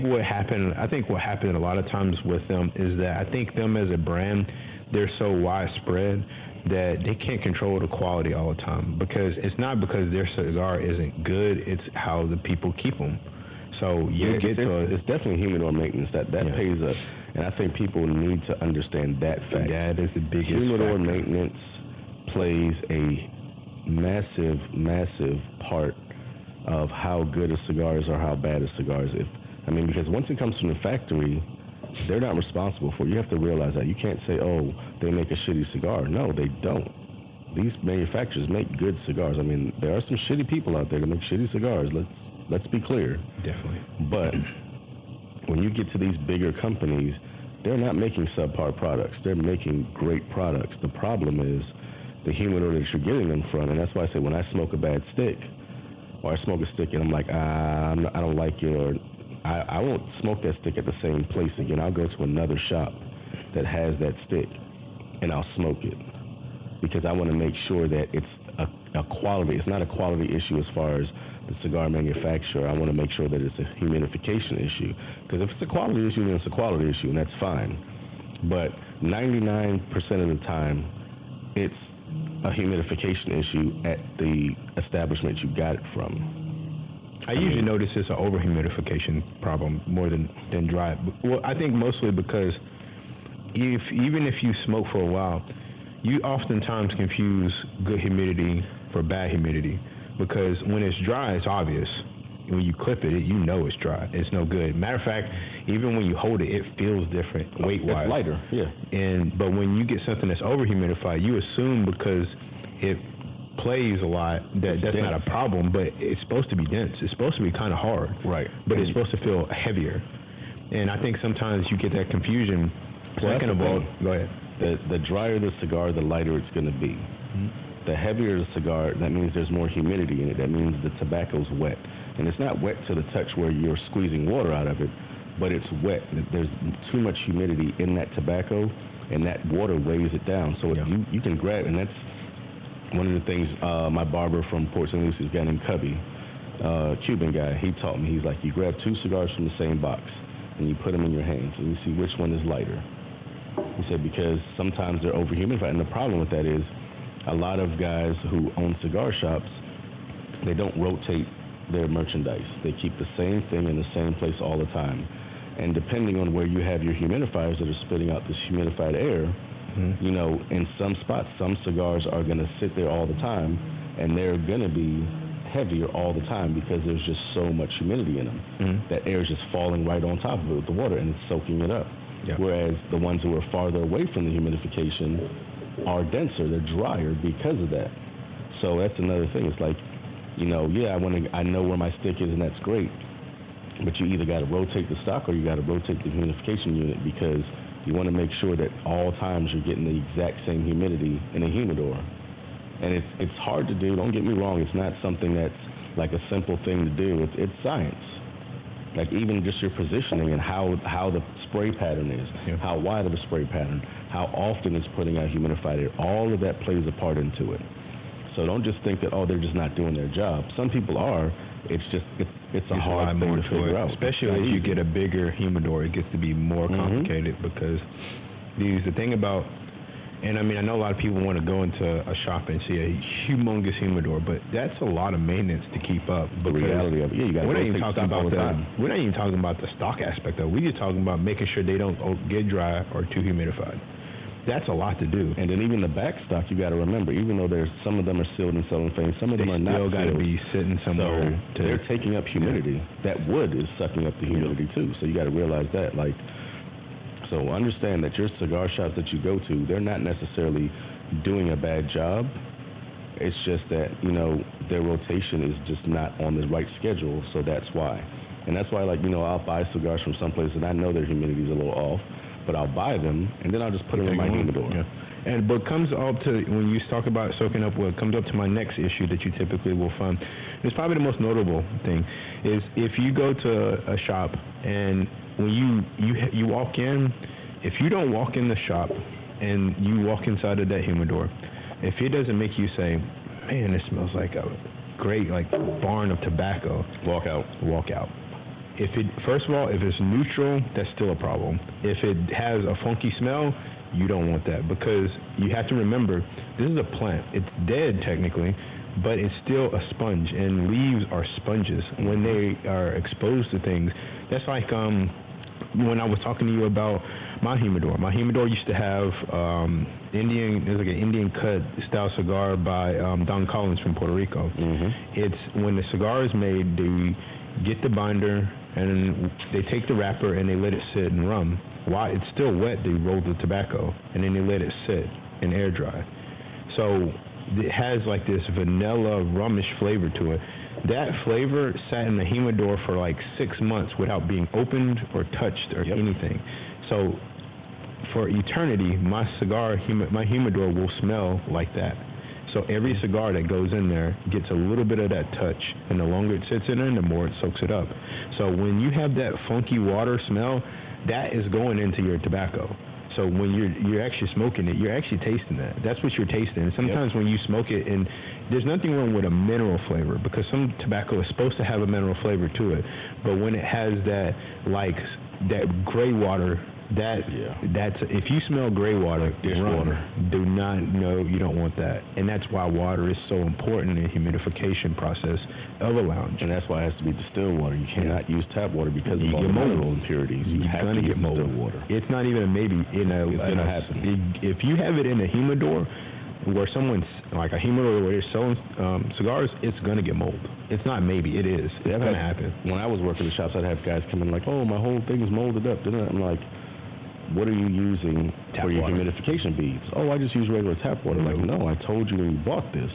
what happened a lot of times with them is that I think them as a brand, they're so widespread that they can't control the quality all the time, because it's not because their cigar isn't good, it's how the people keep them. So it's definitely humidor maintenance that pays us, and I think people need to understand that fact. That is the biggest humidor factor. Maintenance plays a massive part of how good a cigar is or how bad a cigar is. Because once it comes from the factory, they're not responsible for it. You have to realize that. You can't say, oh, they make a shitty cigar. No, they don't. These manufacturers make good cigars. I mean, there are some shitty people out there that make shitty cigars. Let's be clear. Definitely. But when you get to these bigger companies, they're not making subpar products. They're making great products. The problem is the humidor that you're getting them from, and that's why I say when I smoke a bad stick, or I smoke a stick and I'm like, I don't like it, or I won't smoke that stick at the same place again. I'll go to another shop that has that stick, and I'll smoke it, because I want to make sure that it's a quality. It's not a quality issue as far as the cigar manufacturer. I want to make sure that it's a humidification issue, because if it's a quality issue, then it's a quality issue, and that's fine. But 99% of the time, it's a humidification issue at the establishment you got it from. I usually notice it's an over-humidification problem more than dry. Well, I think mostly because even if you smoke for a while, you oftentimes confuse good humidity for bad humidity, because when it's dry, it's obvious. When you clip it, you know it's dry. It's no good. Matter of fact, even when you hold it, it feels different weight-wise. It's lighter, yeah. But when you get something that's over-humidified, you assume because it plays a lot that's dense. Not a problem, but it's supposed to be dense. It's supposed to be kind of hard, right? But it's supposed to feel heavier, and I think sometimes you get that confusion. Second of all, go ahead. The drier the cigar, the lighter it's going to be. Mm-hmm. The heavier the cigar, that means there's more humidity in it. That means the tobacco's wet, and it's not wet to the touch where you're squeezing water out of it, but it's wet. There's too much humidity in that tobacco, and that water weighs it down. So you can grab, and that's one of the things my barber from Port St. Lucie, guy named Cubby, Cuban guy, he taught me. He's like, you grab two cigars from the same box, and you put them in your hands, and you see which one is lighter. He said, because sometimes they're over-humidified, and the problem with that is a lot of guys who own cigar shops, they don't rotate their merchandise. They keep the same thing in the same place all the time. And depending on where you have your humidifiers that are spitting out this humidified air, mm-hmm. In some spots, some cigars are going to sit there all the time, and they're going to be heavier all the time because there's just so much humidity in them. Mm-hmm. That air is just falling right on top of it with the water, and it's soaking it up. Yeah. Whereas the ones who are farther away from the humidification are denser, they're drier because of that. So that's another thing. It's like, I know where my stick is, and that's great, but you either got to rotate the stock or you got to rotate the humidification unit, because you want to make sure that all times you're getting the exact same humidity in a humidor. And it's hard to do. Don't get me wrong. It's not something that's like a simple thing to do. It's science. Like even just your positioning and how the spray pattern is, how wide of a spray pattern, how often it's putting out humidified air. All of that plays a part into it. So don't just think that, they're just not doing their job. Some people are. It's just it's a hard thing to figure out. Especially as you get a bigger humidor, it gets to be more complicated, mm-hmm. because the thing about, and I know a lot of people want to go into a shop and see a humongous humidor, but that's a lot of maintenance to keep up. The reality of it, you got to we're not even talking about the stock aspect of it. We're just talking about making sure they don't get dry or too humidified. That's a lot to do. And then even the back stock, you got to remember, even though there's some of them are sealed in cellophane, some of them are not still got to sealed. be sitting somewhere. So they're taking up humidity. That wood is sucking up the humidity too. So you got to realize that. Like, so understand that your cigar shops that you go to, they're not necessarily doing a bad job. It's just that, you know, their rotation is just not on the right schedule. So that's why. And that's why, like, you know, I'll buy cigars from someplace and I know their humidity is a little off, but I'll buy them and then I'll just put them in my humidor. Yeah. And what comes up to, when you talk about soaking up wood, comes up to my next issue that you typically will find. It's probably the most notable thing, is if you go to a shop and when you walk in, if you don't walk in the shop and you walk inside of that humidor, if it doesn't make you say, man, it smells like a great, like, barn of tobacco, Walk out. walk out. If it, first of all, if it's neutral, that's still a problem. If it has a funky smell, you don't want that, because you have to remember, this is a plant. It's dead technically, but it's still a sponge, and leaves are sponges. When they are exposed to things, that's like when I was talking to you about my humidor. My humidor used to have there's like an Indian cut style cigar by Don Collins from Puerto Rico. It's when the cigar is made, they get the binder and they take the wrapper and they let it sit and rum. While it's still wet, they roll the tobacco and then they let it sit and air dry. So it has like this vanilla rummish flavor to it. That flavor sat in the humidor for like 6 months without being opened or touched or anything. So for eternity, my humidor will smell like that. So every cigar that goes in there gets a little bit of that touch, and the longer it sits in there, the more it soaks it up. So when you have that funky water smell, that is going into your tobacco. So when you're actually smoking it, you're actually tasting that. That's what you're tasting. And sometimes when you smoke it, and there's nothing wrong with a mineral flavor, because some tobacco is supposed to have a mineral flavor to it. But when it has that, like, that gray water, that's, if you smell gray water, dishwater, do not know, you don't want that. And that's why water is so important in the humidification process of a lounge. And that's why it has to be distilled water. You cannot use tap water because of all the mold. mineral impurities. You have to get use mold. distilled water. It's not even a maybe. It's going to happen. If you have it in a humidor, where someone's, like a humidor where they're selling cigars, it's going to get mold. It's not maybe, it is. It's going to happen. When I was working in the shops, I'd have guys come in like, oh, my whole thing is molded up. I'm like, what are you using for your humidification beads? Oh, I just use regular tap water. Like, no, I told you when you bought this,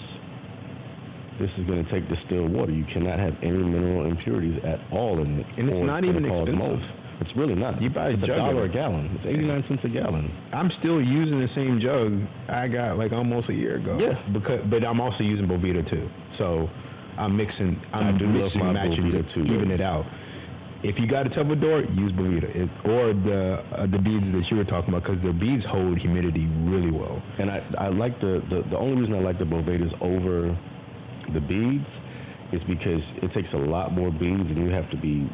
this is going to take distilled water. You cannot have any mineral impurities at all in it. And it's not even expensive. Mold. It's really not. You buy it's $1 a gallon. It's 89 cents a gallon. I'm still using the same jug I got like almost a year ago. Yeah. But I'm also using Bovita too. So I'm mixing, matching Bovita too, even it out. If you got a Tupperware, use Bovita or the beads that you were talking about, because the beads hold humidity really well. And I like the only reason I like the Bovitas over the beads is because it takes a lot more beads, and you have to be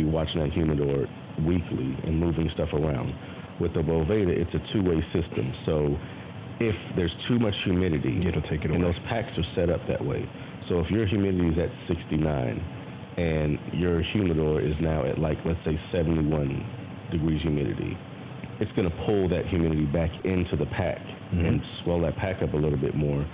watching that humidor weekly and moving stuff around. With the Bovita, it's a two-way system. So if there's too much humidity, it'll take it away. And those packs are set up that way. So if your humidity is at 69 and your humidor is now at, like, let's say 71 degrees humidity, it's going to pull that humidity back into the pack and swell that pack up a little bit more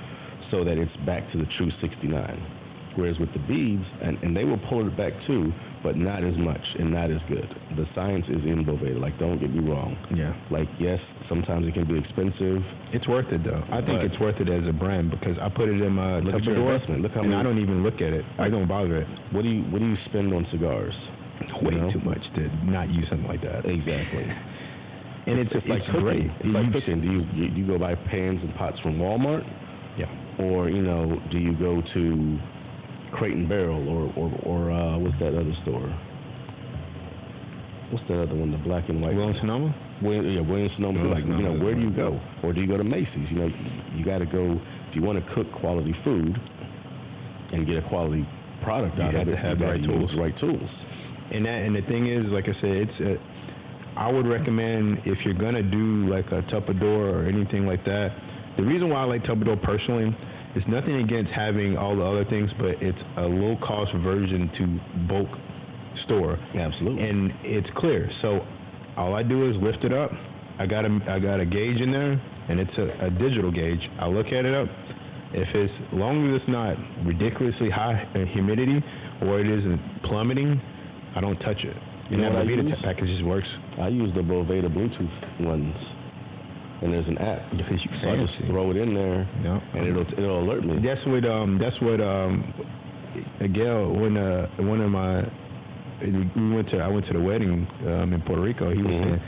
so that it's back to the true 69. Whereas with the beads, and they will pull it back too, but not as much and not as good. The science is in Boveda. Like, don't get me wrong. Yeah. Like, yes, sometimes it can be expensive. It's worth it though. I think it's worth it as a brand, because I put it in my Tupperware, Look how and I don't even look at it. I don't bother it. What do you spend on cigars? Way too much to not use something like that. Exactly. And it's like great. It's like cooking. Do you go buy pans and pots from Walmart? Yeah. Or, do you go to Crate and Barrel or what's that other store? What's that other one? The black and white. Williams-Sonoma? Williams-Sonoma. Where do you go? Or do you go to Macy's? You got to go, if you want to cook quality food and get a quality product out of it, you have the right tools. And the thing is, like I said, I would recommend, if you're gonna do like a Tupperware or anything like that. The reason why I like Tupperware personally is nothing against having all the other things, but it's a low cost version to bulk store. Absolutely. And it's clear. So all I do is lift it up, I got a gauge in there, and it's a digital gauge. I look at it up. If it's long as it's not ridiculously high humidity or it isn't plummeting, I don't touch it. And that Boveda package just works. I use the Boveda Bluetooth ones, and there's an app. So I just throw it in there, and it'll alert me. That's what Miguel, when one of my I went to the wedding in Puerto Rico. He was saying,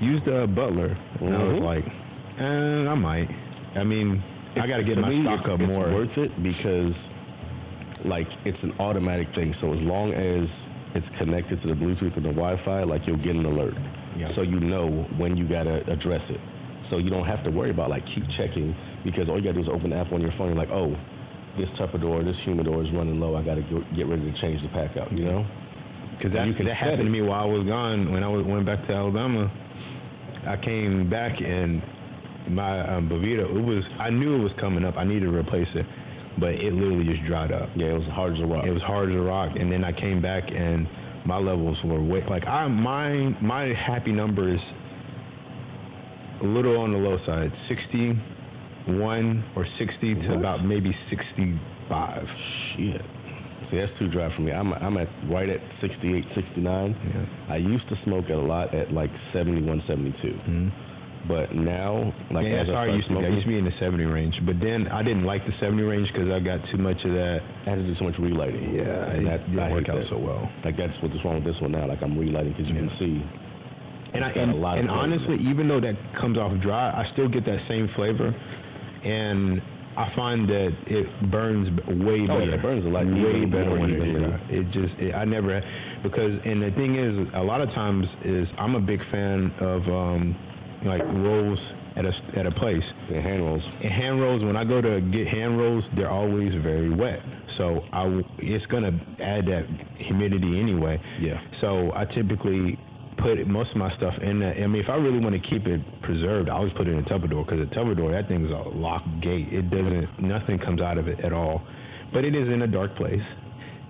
use the Butler, and I was like, I might. I mean, I got to get my stock up more. It's worth it because, like, it's an automatic thing. So as long as it's connected to the Bluetooth and the Wi-Fi, like, you'll get an alert. Yeah. So you know when you gotta address it. So you don't have to worry about, like, keep checking, because all you gotta do is open the app on your phone. You're like, oh, this Tupperware, this humidor is running low. I gotta get ready to change the pack out. You know? Because that happened to me while I was gone. When I went back to Alabama, I came back and my Boveda, I knew it was coming up. I needed to replace it, but it literally just dried up. Yeah, it was hard as a rock. It was hard as a rock, and then I came back and my levels were way, like my happy number is a little on the low side, 61 or 60 to about maybe 65. Shit. See, that's too dry for me. I'm at right at 68, 69. Yeah. I used to smoke a lot at like 71, 72. But now, like, as I used to be in the 70 range. But then I didn't like the 70 range because I got too much of that. I had to do so much relighting. Yeah, and that didn't work out so well. Like, that's what's wrong with this one now. Like, I'm relighting because you can see. And honestly, even though that comes off dry, I still get that same flavor. And I find that it burns way better. Oh, yeah, it burns a lot way better when it's dry. I never, because, and the thing is, a lot of times I'm a big fan of like rolls at a place. Yeah, hand rolls. And hand rolls, when I go to get hand rolls, they're always very wet. So it's gonna add that humidity anyway. Yeah. So I typically put most of my stuff in that. I mean, if I really want to keep it preserved, I always put it in a Tupperware, because a Tupperware, that thing's a locked gate. Nothing comes out of it at all. But it is in a dark place,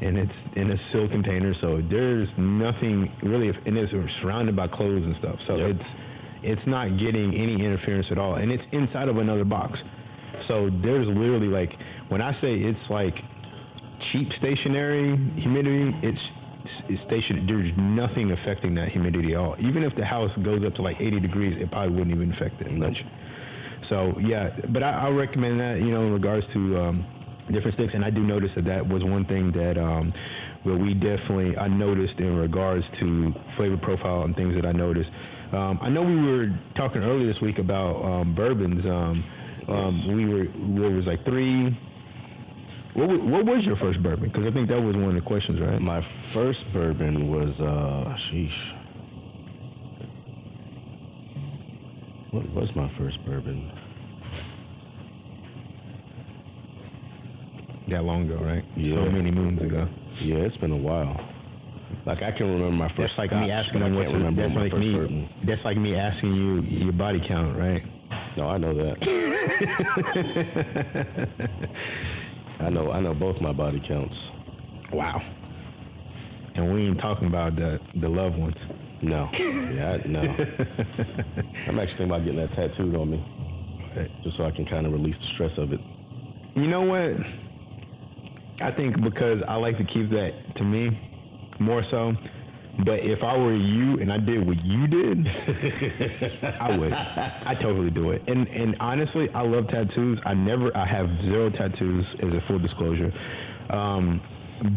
and it's in a sealed container, so there's nothing really, and it's surrounded by clothes and stuff. So it's not getting any interference at all, and it's inside of another box. So there's literally, like, when I say it's like cheap stationary humidity, it's stationary. There's nothing affecting that humidity at all. Even if the house goes up to like 80 degrees, it probably wouldn't even affect it much. So yeah, but I recommend that, in regards to different sticks, and I do notice that was one thing that I noticed in regards to flavor profile and things that I noticed. I know we were talking earlier this week about bourbons. What was like 3. What was your first bourbon? Because I think that was one of the questions, right? My first bourbon was, what was my first bourbon? That long ago, right? Yeah. So many moons ago. Yeah, it's been a while. Like, I can remember my first. That's like me asking them bourbon. That's like me asking you your body count, right? No, I know that. I know both my body counts. Wow. And we ain't talking about the loved ones. No. Yeah, no. I'm actually thinking about getting that tattooed on me, just so I can kind of release the stress of it. You know what? I think because I like to keep that to me more so. But if I were you and I did what you did, I would. I totally do it. And honestly, I love tattoos. I have 0 tattoos, as a full disclosure.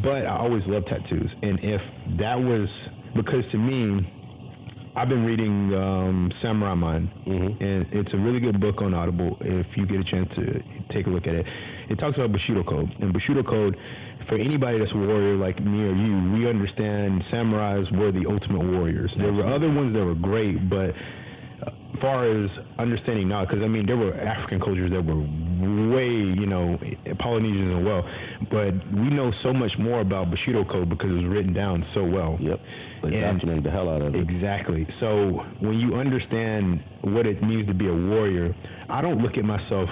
But I always loved tattoos. And if that was, because to me, I've been reading Samurai Mind, and it's a really good book on Audible if you get a chance to take a look at it. It talks about Bushido Code. And Bushido Code, for anybody that's a warrior like me or you, we understand samurais were the ultimate warriors. There were other ones that were great, but as far as understanding now, because I mean, there were African cultures that were way, Polynesians as well, but we know so much more about Bushido Code because it was written down so well. Yep. They documented the hell out of it. Exactly. So when you understand what it means to be a warrior, I look at myself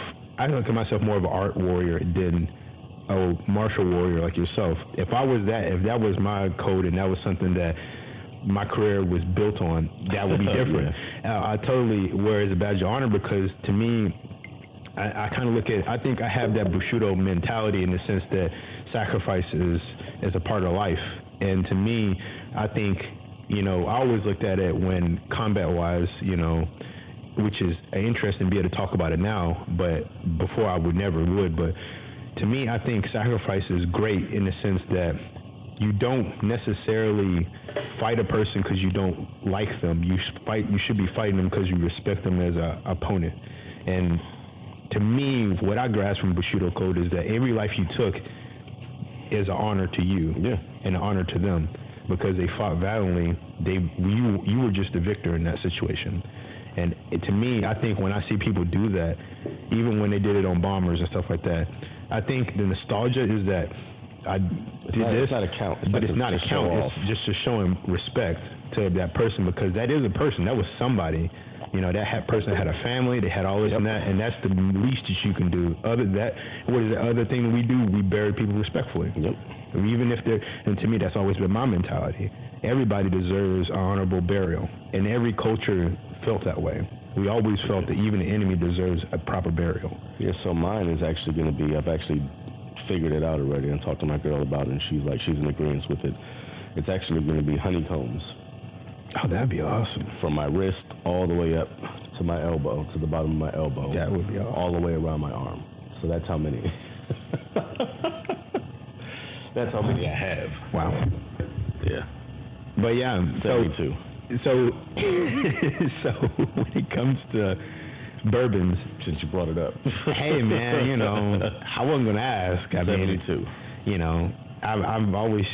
more of an art warrior than a martial warrior like yourself. If that was my code and that was something that my career was built on, that would be different. I totally wear it as a badge of honor because to me, I kind of look at. I think I have that Bushido mentality in the sense that sacrifice is a part of life, and to me, I think I always looked at it when combat-wise, which is interesting to be able to talk about it now, but before I would. But to me, I think sacrifice is great in the sense that you don't necessarily fight a person because you don't like them. You should be fighting them because you respect them as an opponent. And to me, what I grasp from Bushido Code is that every life you took is an honor to you and an honor to them because they fought valiantly. You were just the victor in that situation. And to me, I think when I see people do that, even when they did it on bombers and stuff like that, I think the nostalgia is that I did this. It's not a count. But it's not a count. It's just to show him respect to that person because that is a person. That was somebody. That person had a family. They had all this and that, and that's the least that you can do. What is the other thing that we do? We bury people respectfully. Even if they're, and to me, that's always been my mentality. Everybody deserves an honorable burial, and every culture felt that way. We always felt that even the enemy deserves a proper burial. Yeah, so mine is actually going to be, I've actually figured it out already and talked to my girl about it, and she's in agreement with it. It's actually going to be honeycombs. Oh, that'd be awesome. From my wrist all the way up to my elbow, to the bottom of my elbow. That would be awesome. All the way around my arm. So that's how many. That's how many I have. Wow. Yeah. But yeah, 72. So when it comes to bourbons, since you brought it up, hey man, I wasn't gonna ask. 72. I've always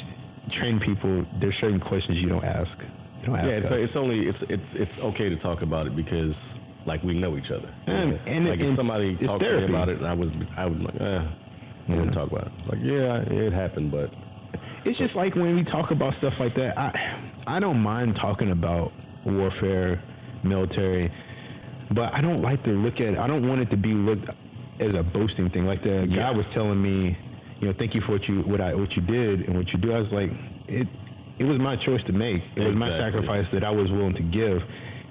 trained people. There's certain questions you don't ask. It's okay to talk about it because we know each other. And if somebody talked to me about it, and I was like, I wouldn't talk about it. It happened, but it's just like when we talk about stuff like that. I don't mind talking about warfare, military, but I don't like to look at. I don't want it to be looked as a boasting thing. Like the guy was telling me, thank you for what you did and what you do. I was like, it was my choice to make. It was my sacrifice that I was willing to give.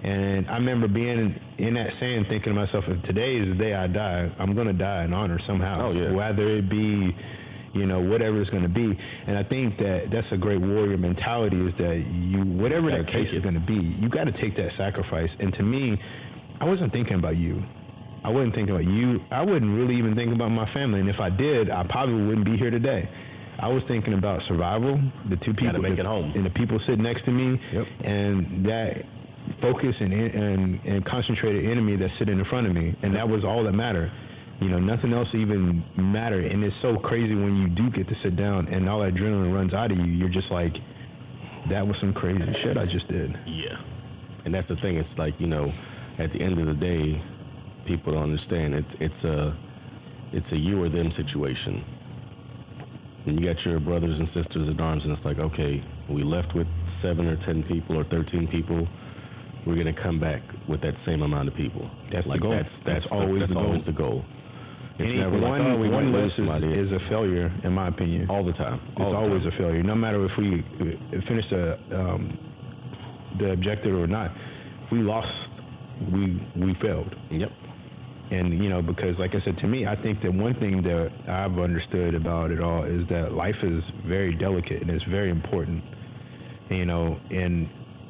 And I remember being in that saying, thinking to myself, if today is the day I die, I'm going to die in honor somehow. Oh, yeah. Whether it be, whatever it's going to be. And I think that's a great warrior mentality is that whatever that case is going to be, you got to take that sacrifice. And to me, I wasn't thinking about you. I wasn't thinking about you. I wouldn't really even think about my family. And if I did, I probably wouldn't be here today. I was thinking about survival, the two people, make it home, and the people sitting next to me, and that focus and concentrated enemy that's sitting in front of me, and that was all that mattered. Nothing else even mattered. And it's so crazy when you do get to sit down and all that adrenaline runs out of you. You're just like, that was some crazy shit I just did. Yeah, and that's the thing. It's like at the end of the day, people don't understand. It's a you or them situation. And you got your brothers and sisters in arms, and it's like, okay, we left with 7 or 10 people or 13 people. We're going to come back with that same amount of people. That's the goal. That's always the goal. It's never one less is a failure, in my opinion. All the time. It's always a failure. No matter if we finish the objective or not. If we lost, we failed. Yep. And, because like I said, to me, I think that one thing that I've understood about it all is that life is very delicate and it's very important, and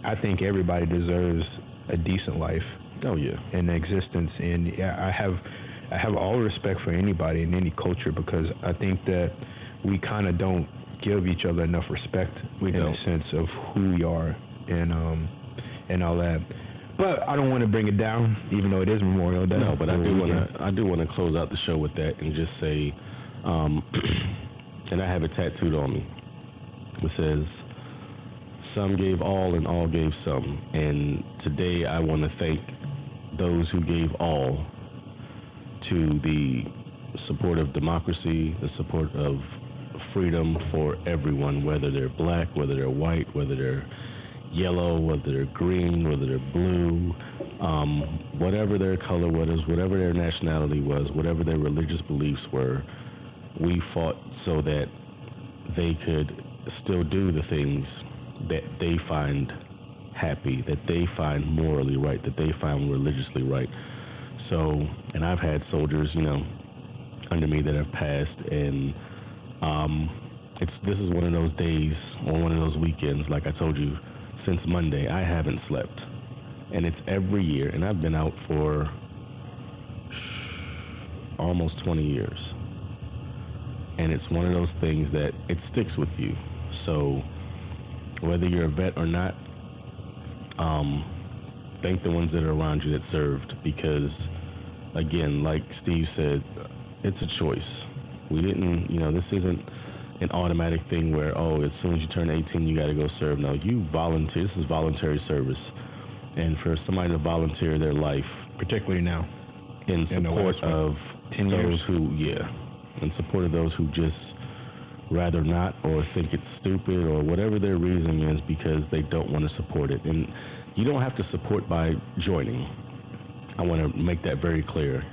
I think everybody deserves a decent life. Oh, yeah. And existence. And I have all respect for anybody in any culture because I think that we kind of don't give each other enough respect in a sense of who we are and all that. But I don't want to bring it down, even though it is Memorial Day. No, but I do want to close out the show with that and just say, and I have it tattooed on me. It says, "Some gave all, and all gave some." And today, I want to thank those who gave all to the support of democracy, the support of freedom for everyone, whether they're black, whether they're white, whether they're yellow, whether they're green, whether they're blue, whatever their color was, whatever their nationality was, whatever their religious beliefs were, we fought so that they could still do the things that they find happy, that they find morally right, that they find religiously right. So, and I've had soldiers, under me that have passed, and this is one of those days or one of those weekends, like I told you, since Monday, I haven't slept. And it's every year, and I've been out for almost 20 years. And it's one of those things that it sticks with you. So whether you're a vet or not, thank the ones that are around you that served, because again, like Steve said, it's a choice. We didn't, this isn't an automatic thing where, as soon as you turn 18, you got to go serve. No, you volunteer. This is voluntary service. And for somebody to volunteer their life, particularly now, in support of 10 years. In support of those who just rather not, or think it's stupid, or whatever their reasoning is, because they don't want to support it. And you don't have to support by joining. I want to make that very clear.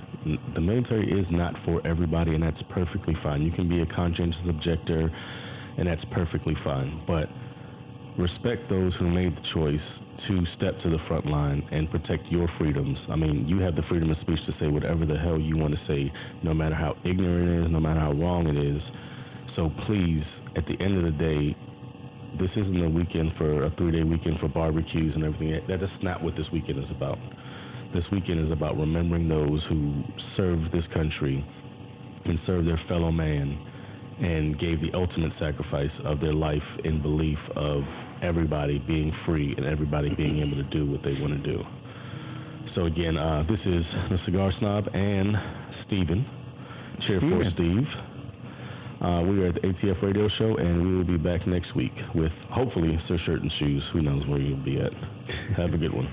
The military is not for everybody, and that's perfectly fine. You can be a conscientious objector, and that's perfectly fine. But respect those who made the choice to step to the front line and protect your freedoms. I mean, you have the freedom of speech to say whatever the hell you want to say, no matter how ignorant it is, no matter how wrong it is. So please, at the end of the day, this isn't a weekend for a 3-day weekend for barbecues and everything. That is not what this weekend is about. This weekend is about remembering those who served this country and served their fellow man and gave the ultimate sacrifice of their life in belief of everybody being free and everybody being able to do what they want to do. So again, this is the Cigar Snob and Steven. Cheer for Steve. We are at the ATF Radio Show, and we will be back next week with hopefully Sir Shirt and Shoes. Who knows where you'll be at. Have a good one.